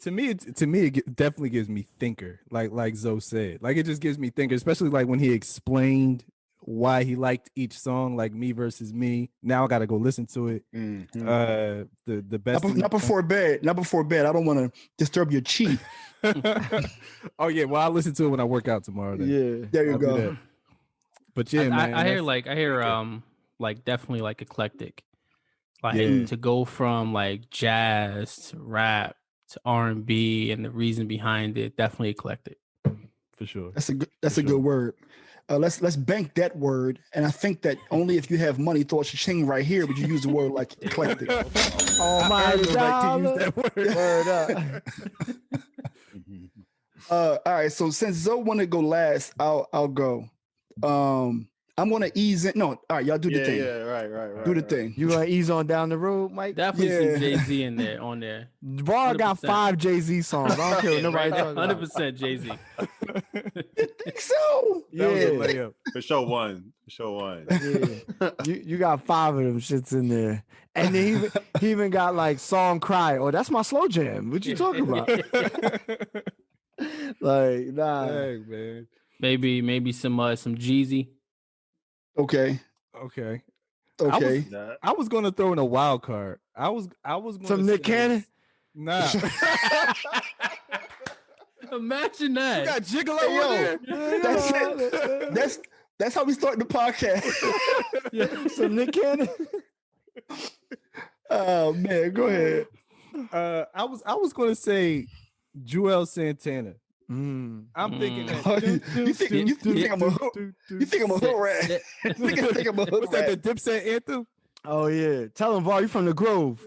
To me, it definitely gives me thinker. Like Zoe said, like it just gives me thinker, especially like when he explained why he liked each song, like Me Versus Me. Now I got to go listen to it. The best. Not before bed. Not before bed. I don't want to disturb your chi. Oh yeah, well I'll listen to it when I work out tomorrow. Then. Yeah, there you go. But yeah, man, I hear like definitely like eclectic. Like to go from like jazz to rap to R&B, and the reason behind it, definitely eclectic. For sure. That's a good word. Let's bank that word. And I think that only if you have money, thoughts should change right here, but you use the word like eclectic. Oh my God. Right to use that word. All right. So since Zoe want to go last, I'll go. I'm gonna ease in. No, all right, y'all do the thing. Yeah, right. Do the thing. You gonna ease on down the road, Mike? Definitely some Jay-Z in there on there. Bar got 5 Jay-Z songs. I don't care what nobody talking about. 100% Jay-Z. You think so? That was a layup. For sure one. Yeah. You got 5 of them shits in there. And then he even got like Song Cry. Oh, that's my slow jam. What you talking about? Like, nah. Dang, man. Maybe some Jeezy. Okay. I was gonna throw in a wild card. I was gonna some Nick Cannon. Nah. Imagine that. You got Gigolo over there. That's how we start the podcast. Some Nick Cannon. Oh man, go ahead. I was gonna say Joel Santana. I'm thinking that you think I'm a hook? You think I'm a hook rat? What's that? The Dipset anthem? Oh yeah, tell him, Var, you from the Grove.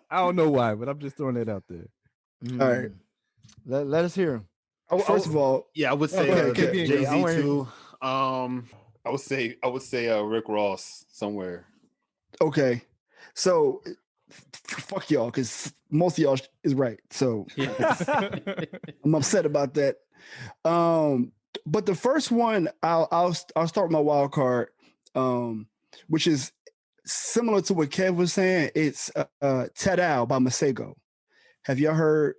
I don't know why, but I'm just throwing that out there. All right, let us hear him. First of all, I would say Jay-Z too. I would say Rick Ross somewhere. Okay, so fuck y'all, because most of y'all is right. So I'm upset about that. But the first one, I'll start with my wild card, which is similar to what Kev was saying. It's Tadao by Masego. Have y'all heard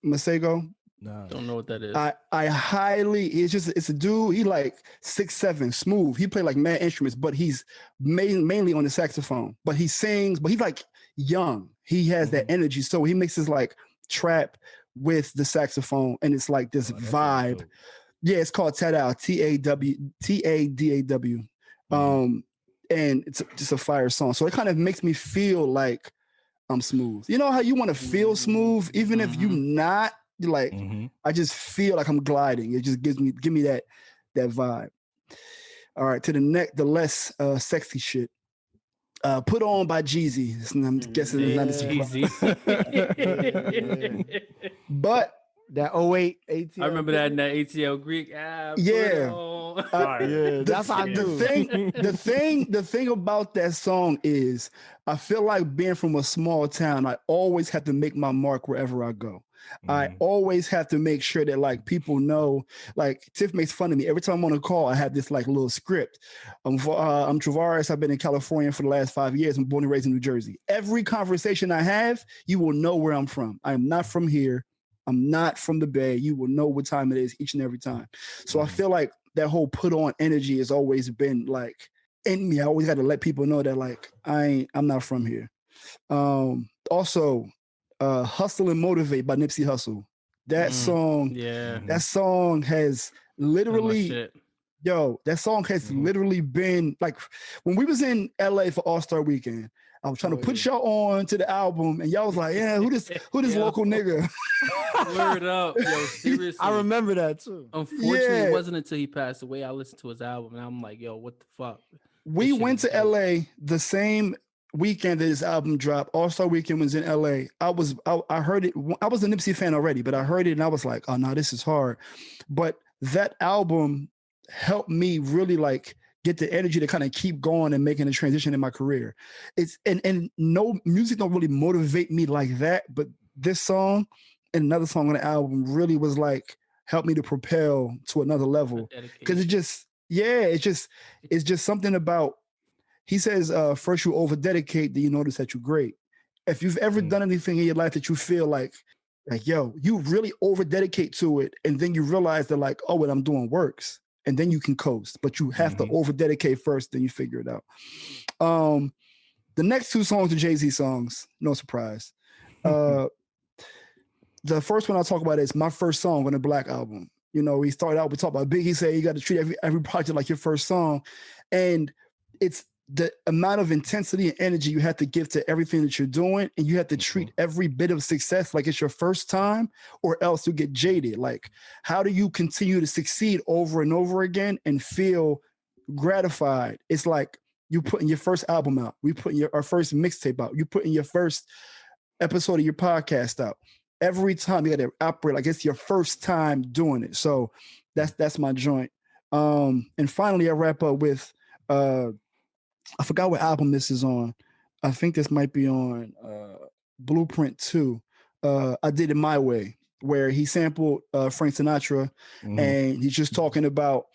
Masego? No, don't know what that is. I highly. It's a dude. He like 6'7", smooth. He play like mad instruments, but he's mainly on the saxophone. But he sings. But he's like young. He has that energy. So he mixes like trap with the saxophone, and it's like this vibe. Yeah, it's called Tadao. Tadaw. And it's just a fire song. So it kind of makes me feel like I'm smooth. You know how you want to feel smooth, even if you're not. Like I just feel like I'm gliding. It just give me that vibe. All right, to the less sexy shit. Put On by Jeezy. I'm guessing it's not a surprise. But that 08 ATL. I remember that in that ATL Greek. That's how I do. The thing about that song is I feel like being from a small town, I always have to make my mark wherever I go. I always have to make sure that like people know, like Tiff makes fun of me every time I'm on a call. I have this like little script. I'm Travaris. I've been in California for the last 5 years. I'm born and raised in New Jersey. Every conversation I have, you will know where I'm from. I am not from here. I'm not from the Bay. You will know what time it is each and every time. So I feel like that whole put on energy has always been like in me. I always got to let people know that like I'm not from here. Also, Hustle and Motivate by Nipsey Hussle. That song, that song has literally, that song has literally been like when we was in LA for All-Star Weekend. I was trying to put y'all on to the album, and y'all was like, "Yeah, who this local nigga?" Word up, yo, seriously. I remember that too. Unfortunately, it wasn't until he passed away I listened to his album, and I'm like, "Yo, what the fuck?" We went to LA the same weekend that his album dropped. All-Star Weekend was in LA. I heard it. I was a Nipsey fan already, but I heard it and I was like, "Oh no, this is hard." But that album helped me really like get the energy to kind of keep going and making a transition in my career. It's and no music don't really motivate me like that, but this song and another song on the album really was like helped me to propel to another level. Because it's just something about, he says, first you over dedicate, then you notice that you're great. If you've ever done anything in your life that you feel like, yo, you really over dedicate to it, and then you realize that like, oh, what I'm doing works. And then you can coast, but you have to over dedicate first, then you figure it out. The next two songs are Jay-Z songs, no surprise. The first one I'll talk about is my first song on the Black album. You know, we started out, we talked about Big. He said you got to treat every project like your first song. And it's the amount of intensity and energy you have to give to everything that you're doing, and you have to treat every bit of success like it's your first time, or else you get jaded. Like, how do you continue to succeed over and over again and feel gratified? It's like you putting your first album out, we putting our first mixtape out, you putting your first episode of your podcast out. Every time you got to operate like it's your first time doing it. So that's my joint. And finally, I wrap up with I forgot what album this is on. I think this might be on Blueprint 2. I Did It My Way, where he sampled Frank Sinatra, and he's just talking about,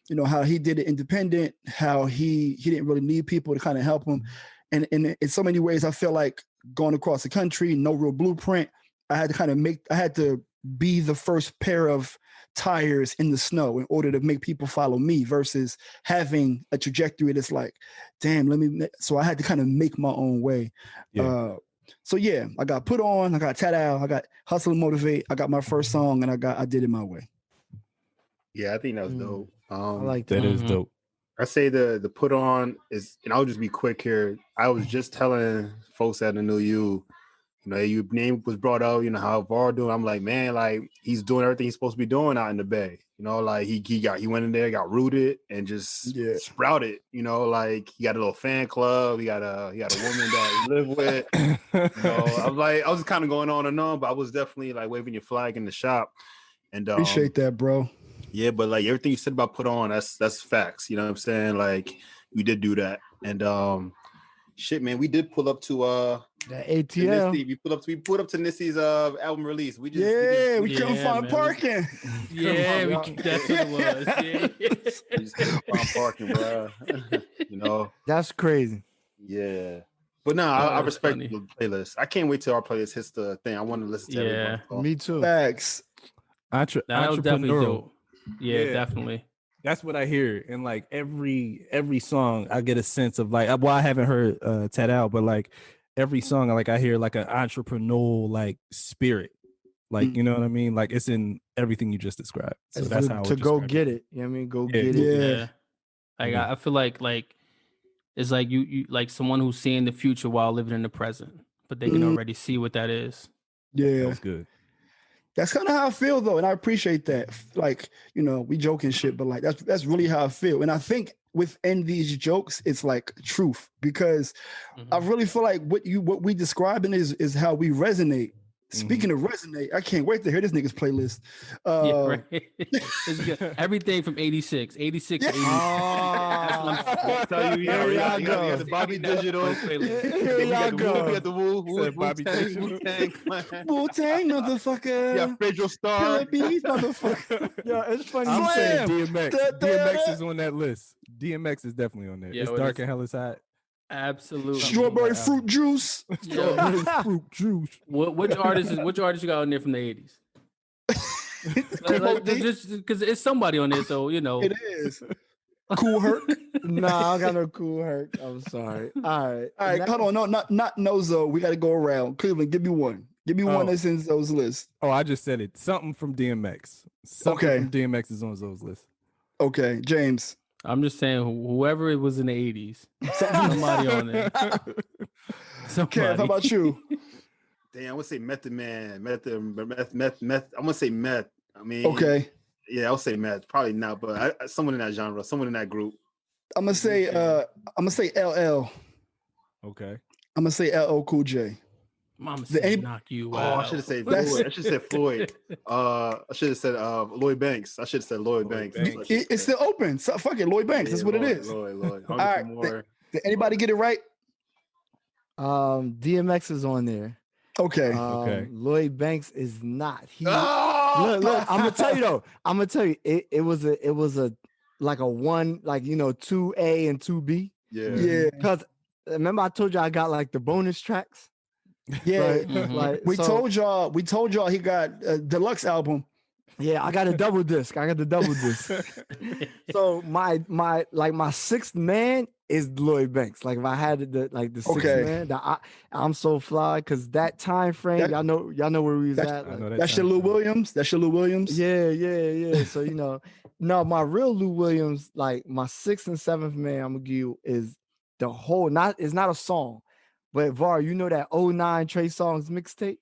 you know, how he did it independent, how he didn't really need people to kind of help him. And in so many ways, I feel like going across the country, no real blueprint. I had to be the first pair of tires in the snow in order to make people follow me, versus having a trajectory that's like, damn, so I had to kind of make my own way. So yeah, I got Put On, I got Tat Out, I got Hustle and Motivate, I got my first song, and I Did It My Way. Yeah, I think that was dope. I like that. That is dope. I say the Put On is, and I'll just be quick here. I was just telling folks at the New you know, your name was brought up, you know, how Var doing. I'm like, man, like he's doing everything he's supposed to be doing out in the Bay. You know, like he went in there, got rooted, and just sprouted. You know, like he got a little fan club. He got a woman that he live with. You know, I was kind of going on and on, but I was definitely like waving your flag in the shop. And appreciate that, bro. Yeah, but like everything you said about Put On, that's facts. You know what I'm saying? Like we did do that, and shit, man, we did pull up to that ATL. We pulled up to Nissy's album release. We couldn't find parking. That's what it was. We just couldn't find parking, bro. You know, that's crazy. Yeah, but no, I respect the playlist. I can't wait till our playlist hits the thing. I want to listen to everyone. Me too. Facts. That was definitely dope. Yeah, definitely. That's what I hear. And like every song, I get a sense of like, well, I haven't heard Tat Out, but like every song, like I hear like an entrepreneurial like spirit. Like, you know what I mean? Like it's in everything you just described. So that's how to go get it. You know what I mean? Go get it. Yeah. Like I feel like it's like you like someone who's seeing the future while living in the present, but they can already see what that is. Yeah. That's good. That's kind of how I feel though, and I appreciate that. Like, you know, we joke and shit, but like that's really how I feel. And I think within these jokes, it's like truth, because I really feel like what we describing is how we resonate. Speaking of resonate, I can't wait to hear this nigga's playlist. Right. It's good. Everything from 86 to 80. I'll tell you, you got the Bobby Digital. Here y'all go. You got the Wu-Tang, Wu-Tang, motherfucker. Yeah, Pedro Star. Killer Bees, motherfucker. Yeah, it's funny. I'm saying DMX. DMX Da-da-da. is on that list. DMX is definitely on there. Yeah, It's dark and hell is hot. Absolutely. Strawberry fruit juice. Strawberry fruit juice. Which artist you got on there from the 80s? Just because it's somebody on there, so you know it is. Cool Herc. Nah, I don't got no Cool Herc. I'm sorry. All right. Hold on. No, not Nozo. We got to go around. Cleveland, give me one. Give me one that's in Zoe's list. Oh, I just said it. Something from DMX. Something from DMX is on Zoe's list. Okay, James. I'm just saying, whoever it was in the 80s, somebody on there. Kev, how about you? Damn, I would say Method Man. Meth. I'm gonna say Meth. I mean, okay. Yeah, I would say Meth. Probably not, but someone in that genre, someone in that group. I'm gonna say LL. Okay. I'm gonna say LL Cool J. Mama said knock you out. Oh, I should have said Floyd. I should have said Floyd. I should have said Lloyd Banks. I should have said Lloyd Banks. It's still open. So fuck it, Lloyd Banks. That's what it is. Lloyd. All right. Did anybody get it right? DMX is on there. Okay. Lloyd Banks is not. Look, I'm gonna tell you though. I'm gonna tell you, it was a like a one, like 2A and 2B. Yeah. Because remember I told you I got like the bonus tracks. Yeah. Like, we told y'all he got a deluxe album. Yeah, I got a double disc. So my sixth man is Lloyd Banks. Like if I had the sixth man, I'm so fly because that time frame, y'all know where we was at. Like, that's your Lou Williams. Yeah. So no, my real Lou Williams, like my sixth and seventh man, I'm gonna give you is the whole. It's not a song, but VAR, you know that 09 Trey Songz mixtape.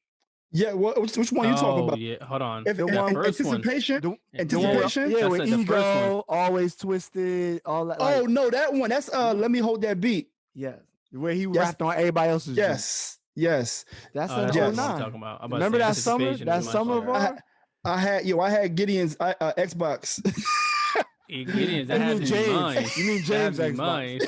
Yeah, which one are you talking about? Yeah, hold on. Anticipation. Yeah, with Ego, Always Twisted, all that. Like, no, that one. That's Let Me Hold That Beat. Yeah, where he rapped on everybody else's. Yes. That's what I'm talking about. Remember that summer? That summer, VAR? I had Gideon's Xbox. Gideon's, that had James. You mean James Xbox?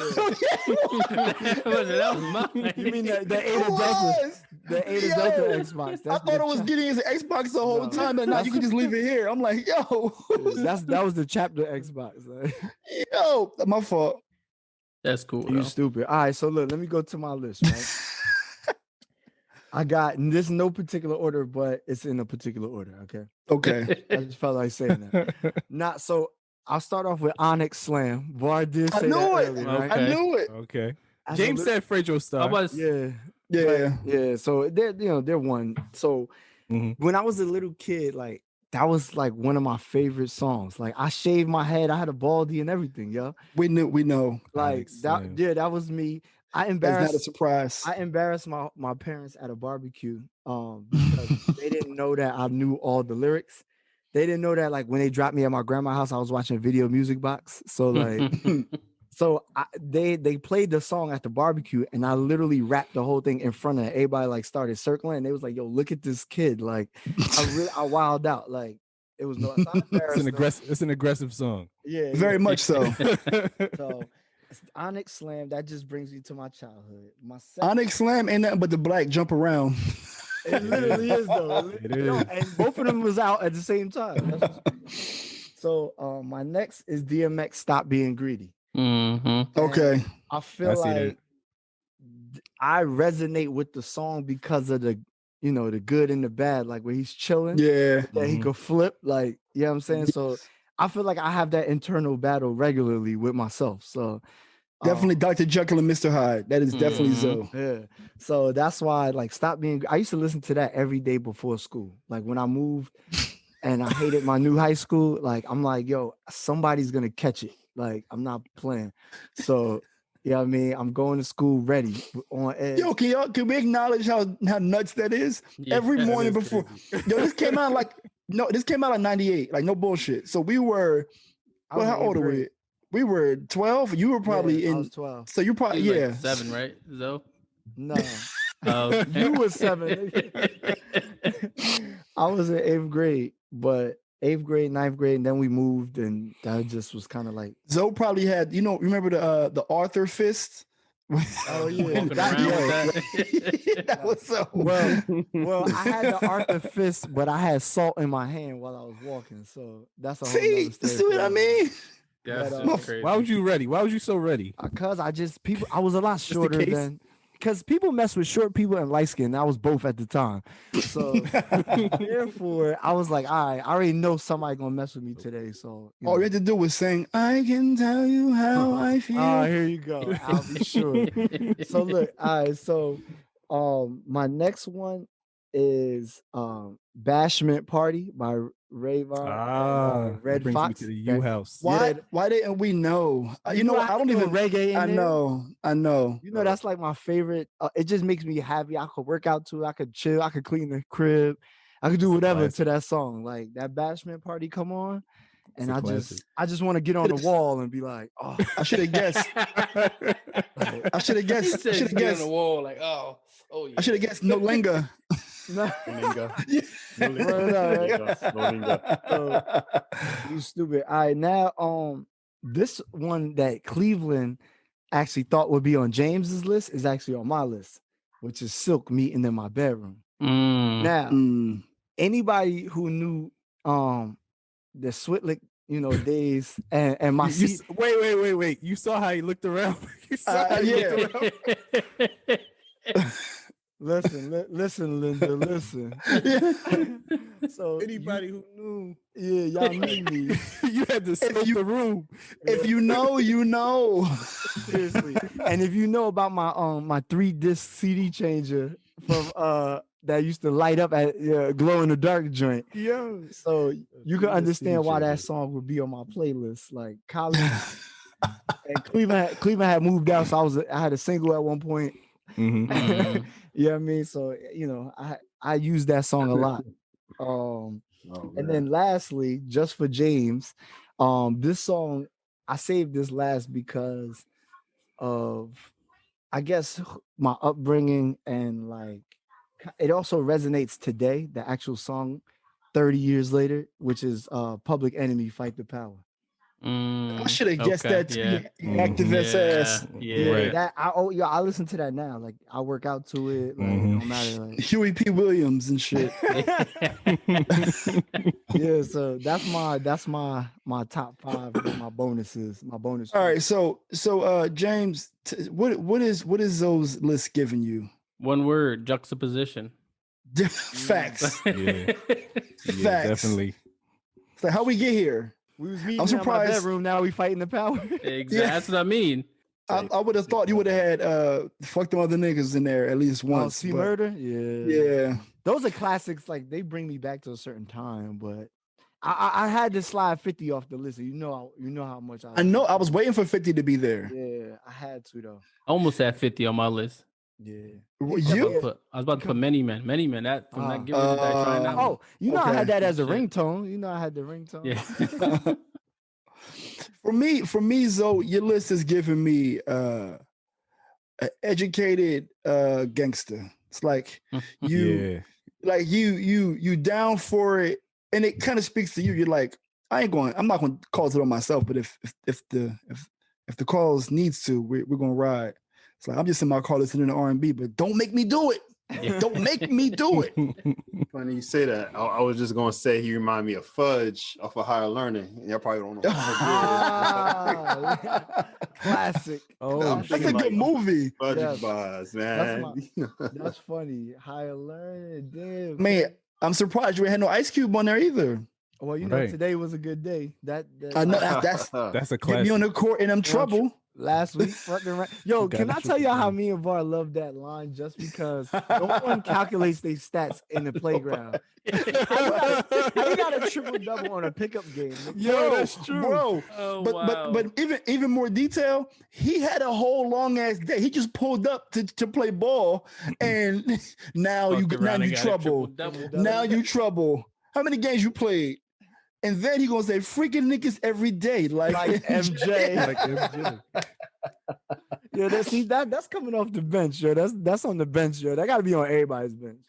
That was mine. You mean the Ada Delta? The Ada Delta Xbox. I thought it was Gideon's Xbox the whole time, and now you can just leave it here. I'm like, yo. that was the chapter Xbox. Yo, my fault. That's cool. You stupid. All right, so look, let me go to my list, right? I got this in no particular order, but it's in a particular order, Okay. I just felt like saying that. So I'll start off with Onyx Slam. VAR did say that earlier, right? I knew it. Okay. James said Frejo Star. Yeah. So they're one. So when I was a little kid, like that was like one of my favorite songs. Like I shaved my head, I had a baldy and everything, yo. We know. Like that, that was me. That's not a surprise. I embarrassed my parents at a barbecue because they didn't know that I knew all the lyrics. They didn't know that, like, when they dropped me at my grandma's house, I was watching Video Music Box. So, like, they played the song at the barbecue, and I literally rapped the whole thing in front of everybody. Like, started circling, and they was like, "Yo, look at this kid!" Like, I wilded out. Like, it was it's an aggressive song. Yeah, very much so. So, Onyx Slam, that just brings me to my childhood. Onyx Slam ain't nothing but the black jump around. It literally is though. It is. And both of them was out at the same time. So my next is DMX Stop Being Greedy. Okay. I feel like I resonate with the song because of the good and the bad, like where he's chilling. Yeah. That he could flip, like, you know what I'm saying? So I feel like I have that internal battle regularly with myself. So definitely Dr. Jekyll and Mr. Hyde. That is definitely so. Yeah. So that's why, like, I used to listen to that every day before school. Like when I moved and I hated my new high school, like I'm like, yo, somebody's gonna catch it. Like, I'm not playing. So you know what I mean? I'm going to school ready on edge. Yo, can we acknowledge how nuts that is? Yeah, every morning before. Yo, this came out in 98. Like, no bullshit. So we were how old are we? We were 12. You were probably I was 12. So you probably like 7, right? Zoe? No. You were 7. I was in 8th grade, but 8th grade, 9th grade, and then we moved, and that just was kind of like Zoe probably had, remember the Arthur fist? Oh yeah, that was so well. I had the Arthur fist, but I had salt in my hand while I was walking, so that's a whole see what I mean. Yeah, why was you ready? Why was you so ready? Because I was a lot shorter than. because people mess with short people and light skin. I was both at the time. So therefore, I was like, all right, I already know somebody gonna mess with me today. So all you had to do was sing, I can tell you how I feel. Here you go. I'll be sure. So look, all right. So my next one is Bashment Party by Rayvar and Red brings Fox. me to the U House. Why didn't we know? You know, I don't even reggae in I there. I know. You know, that's like my favorite. It just makes me happy. I could work out to it. I could chill. I could clean the crib. I could do whatever to that song. Like that Bashment Party come on. And I just want to get on the wall and be like, oh, I should have guessed. I should have guessed. I should have guessed on the wall, like, oh yeah. I should have guessed No Linga. No Linga. You stupid. All right, now this one that Cleveland actually thought would be on James's list is actually on my list, which is Silk Meeting in My Bedroom. Now, anybody who knew the Switlick, days and my seat. Wait. You saw how he looked around. You saw how he looked around. Listen, Linda, listen. So anybody who knew, y'all knew me. You had to scope the room. If you know, you know. Seriously. And if you know about my my 3-disc CD changer from that used to light up at glow in the dark joint. Yeah. So you can understand why that song would be on my playlist. Like college and Cleveland had moved out, so I had a single at one point. You know what I mean? So I use that song a lot. And then lastly, just for James, this song I saved this last because of, I guess, my upbringing, and like it also resonates today, the actual song 30 years later, which is Public Enemy, Fight the Power. I should have guessed that too. Activist ass. Yeah. That I listen to that now. Like I work out to it. Like no matter like Huey P. Williams and shit. Yeah, so that's my top 5 of my bonuses. My bonus. All right, so James, what is those lists giving you? One word: juxtaposition. Facts. Yeah, Facts. Definitely. So how we get here? We was meeting in my bedroom. Now we fighting the power. Exactly. Yeah. That's what I mean. I would have thought you would have had fuck them other niggas in there at least once. See murder? Yeah. Those are classics. Like they bring me back to a certain time, but I had to slide 50 off the list. You know how much I know. I was waiting for 50 to be there. Yeah, I had to though. I almost had 50 on my list. Yeah. I was about to put many men. That from that give it that trying out. Oh, I had that as a ringtone. I had the ringtone. Yeah. For me, Zoe, your list is giving me an educated gangster. It's like you down for it, and it kind of speaks to you. You're like, I'm not going to cause it on myself, but if the cause needs to, we're going to ride. It's like, I'm just in my car listening to R&B, but don't make me do it. Don't make me do it. Funny you say that. I was just going to say he reminded me of Fudge off of Higher Learning. Y'all probably don't know. Classic. That's a good movie. Fudge Bars, man. That's funny. Higher Learning. Damn. Man, I'm surprised you had no Ice Cube on there either. Well, today was a good day. I know that's a classic. Get me on the court and I'm trouble. Last week, yo, can I tell y'all how me and Var love that line just because no one calculates their stats in the playground? How you got a triple double on a pickup game? Yo, that's true, bro. Oh, but even more detail, he had a whole long ass day. He just pulled up to play ball, and now you trouble. Now you trouble. How many games you played? And then he gonna say freaking niggas every day, like MJ. Like MJ. Yeah, that's coming off the bench, yo. That's on the bench, yo. That gotta be on everybody's bench.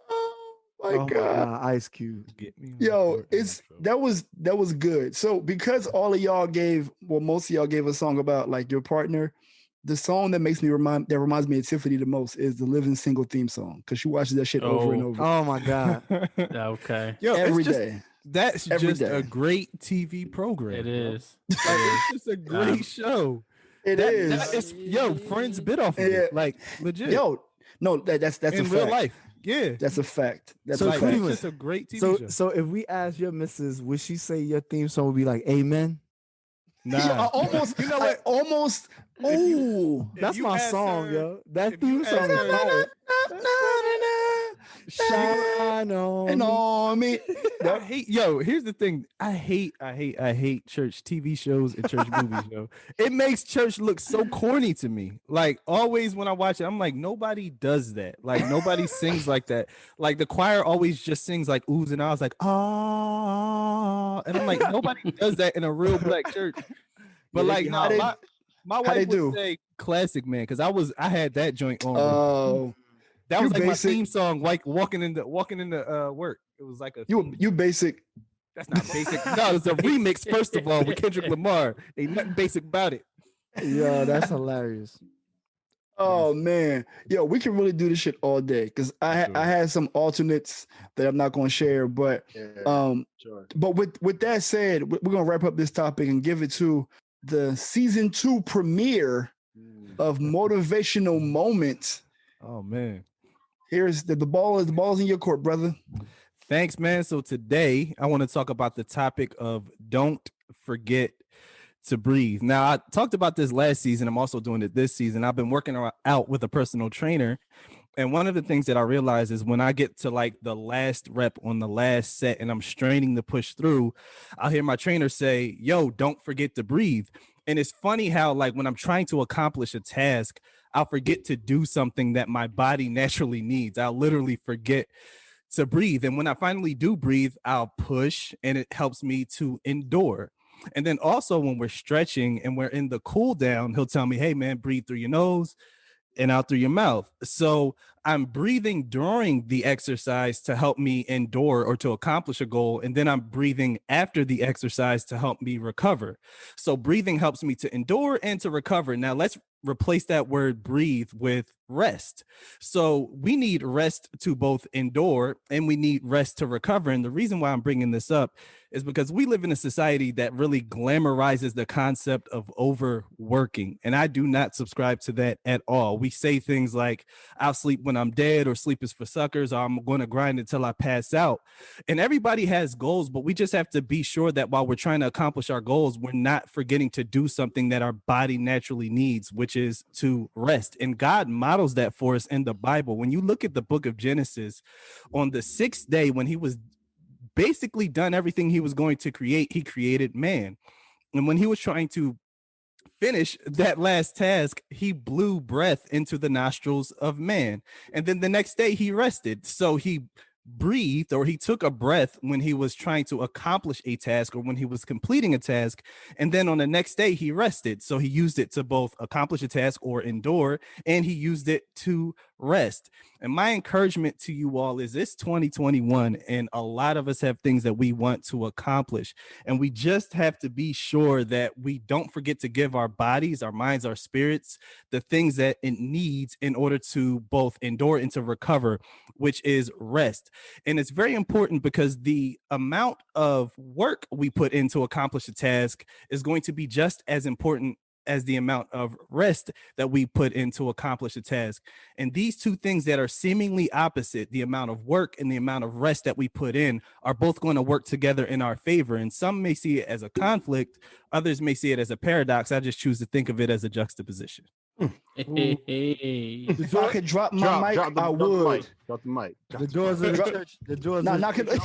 Oh my God. Ice Cube. Yo, that was good. So because all of y'all most of y'all gave a song about like your partner, the song that reminds me of Tiffany the most is the Living Single theme song, because she watches that shit over and over. Oh my God. Okay. Yo, every day. That's just a great TV program. It is. It's just a great show. It is. That is, yo, friends bit off of it, like legit. Yo, no, that's in real life. Yeah, that's a fact. That's so a fact. It's just a great TV show. So if we ask your missus, would she say your theme song would be like "Amen"? Nah, yo, almost. You know what? Almost. Oh, that's my song, yo. That theme song is fire. Shine on me. I hate, here's the thing. I hate church TV shows and church movies, yo. It makes church look so corny to me. Like always when I watch it, I'm like, nobody does that. Like nobody sings like that. Like the choir always just sings like oohs and ahs, like ah. And I'm like, nobody does that in a real black church. But like, no, my wife would say classic, man, because I had that joint on. Oh. That was like basic. My theme song, like walking into work. It was like a you basic. That's not basic. No, it's a remix. First of all, with Kendrick Lamar, ain't nothing basic about it. Yeah, that's hilarious. Oh man, yo, we can really do this shit all day because I had some alternates that I'm not going to share, but but with that said, we're going to wrap up this topic and give it to the season 2 premiere of Motivational Moment. Oh man. Here's the ball's in your court, brother. Thanks, man. So today I want to talk about the topic of don't forget to breathe. Now, I talked about this last season. I'm also doing it this season. I've been working out with a personal trainer. And one of the things that I realize is when I get to like the last rep on the last set and I'm straining to push through, I'll hear my trainer say, yo, don't forget to breathe. And it's funny how like when I'm trying to accomplish a task, I'll forget to do something that my body naturally needs. I'll literally forget to breathe. And when I finally do breathe, I'll push and it helps me to endure. And then also when we're stretching and we're in the cool down, he'll tell me, hey man, breathe through your nose and out through your mouth. So I'm breathing during the exercise to help me endure or to accomplish a goal. And then I'm breathing after the exercise to help me recover. So breathing helps me to endure and to recover. Now let's replace that word breathe with rest. So we need rest to both endure and we need rest to recover. And the reason why I'm bringing this up is because we live in a society that really glamorizes the concept of overworking. And I do not subscribe to that at all. We say things like, I'll sleep when I'm dead, or sleep is for suckers, or I'm going to grind until I pass out. And everybody has goals, but we just have to be sure that while we're trying to accomplish our goals, we're not forgetting to do something that our body naturally needs, which is to rest. And God models that for us in the Bible. When you look at the book of Genesis, on the 6th day, when he was basically done everything he was going to create, he created man. And when he was trying to finish that last task, he blew breath into the nostrils of man. And then the next day he rested. So he breathed, or he took a breath when he was trying to accomplish a task or when he was completing a task. And then on the next day he rested. So he used it to both accomplish a task or endure, and he used it to rest. And my encouragement to you all is it's 2021 and a lot of us have things that we want to accomplish. And we just have to be sure that we don't forget to give our bodies, our minds, our spirits, the things that it needs in order to both endure and to recover, which is rest. And it's very important because the amount of work we put in to accomplish a task is going to be just as important as the amount of rest that we put in to accomplish a task. And these two things that are seemingly opposite, the amount of work and the amount of rest that we put in, are both going to work together in our favor. And some may see it as a conflict, others may see it as a paradox. I just choose to think of it as a juxtaposition. If I could drop my mic, I would. Drop the mic. The doors of the church. The doors Nah, of knock the it.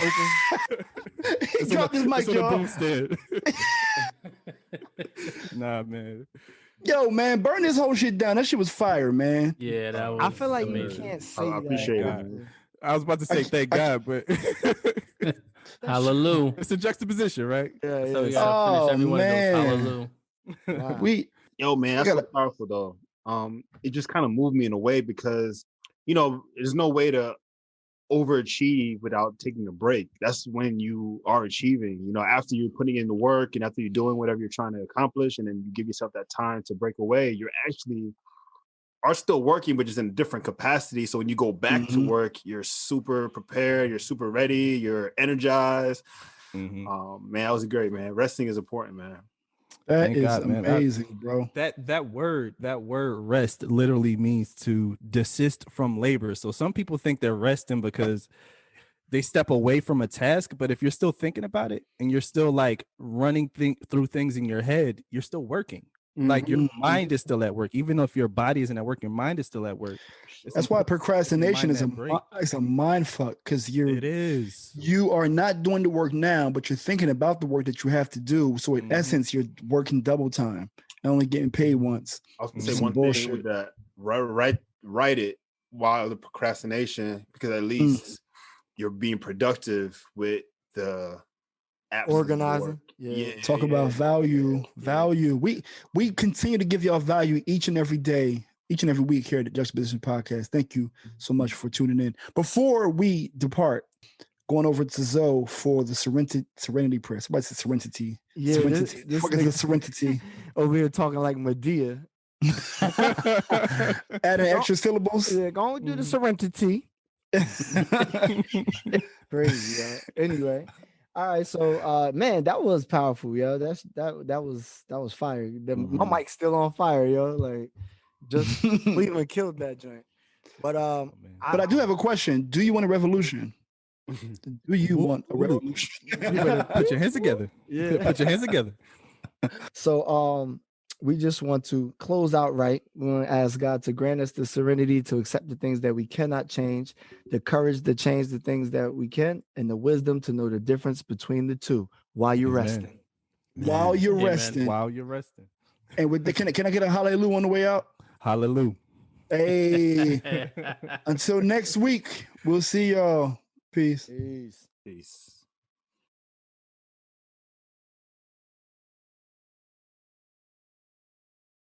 open. Drop this mic, y'all. Nah, man. Yo, man, burn this whole shit down. That shit was fire, man. Yeah, that was. I feel like amazing. you can't say I appreciate that. it. I was about to say thank God, but Hallelujah. it's a juxtaposition, right? Yeah, So we yeah. gotta finish every one of man. those. Hallelujah. Wow. Yo, man, that's so powerful though. It just kind of moved me in a way because, there's no way to overachieve without taking a break. That's when you are achieving, after you're putting in the work and after you're doing whatever you're trying to accomplish, and then you give yourself that time to break away, you're actually are still working, but just in a different capacity. So when you go back to work, you're super prepared, you're super ready, you're energized. Man, that was great, man. Resting is important, man. That is amazing, bro. That word rest literally means to desist from labor. So some people think they're resting because they step away from a task, but if you're still thinking about it and you're still like running through things in your head, you're still working. Like your mind is still at work, even though if your body isn't at work, your mind is still at work. That's why procrastination is a mind fuck, because you are not doing the work now, but you're thinking about the work that you have to do. So in essence, you're working double time and only getting paid once. I was gonna say one thing with that: write it while the procrastination, because at least you're being productive with the organizing. Talk about value. We continue to give y'all value each and every day, each and every week here at the Juxtaposition Podcast. Thank you so much for tuning in. Before we depart, going over to Zoe for the Serenity Prayer. Somebody said Serenity. Yeah, Serenity. This is the Serenity. Over here talking like Medea. Adding extra syllables. Yeah, go on do the Serenity. Crazy, yo. Anyway. All right, so man, that was powerful, yo. That was fire. My mic's still on fire, yo. Like, just Cleveland killed that joint. But I do have a question. Do you want a revolution? Do you want a revolution? You better put your hands together. Yeah, put your hands together. So we just want to close out right. We want to ask God to grant us the serenity to accept the things that we cannot change, the courage to change the things that we can, and the wisdom to know the difference between the two while you're resting. While you're resting. While you're resting. And with can I get a hallelujah on the way out? Hallelujah. Hey. Until next week, we'll see y'all. Peace. Peace. Peace.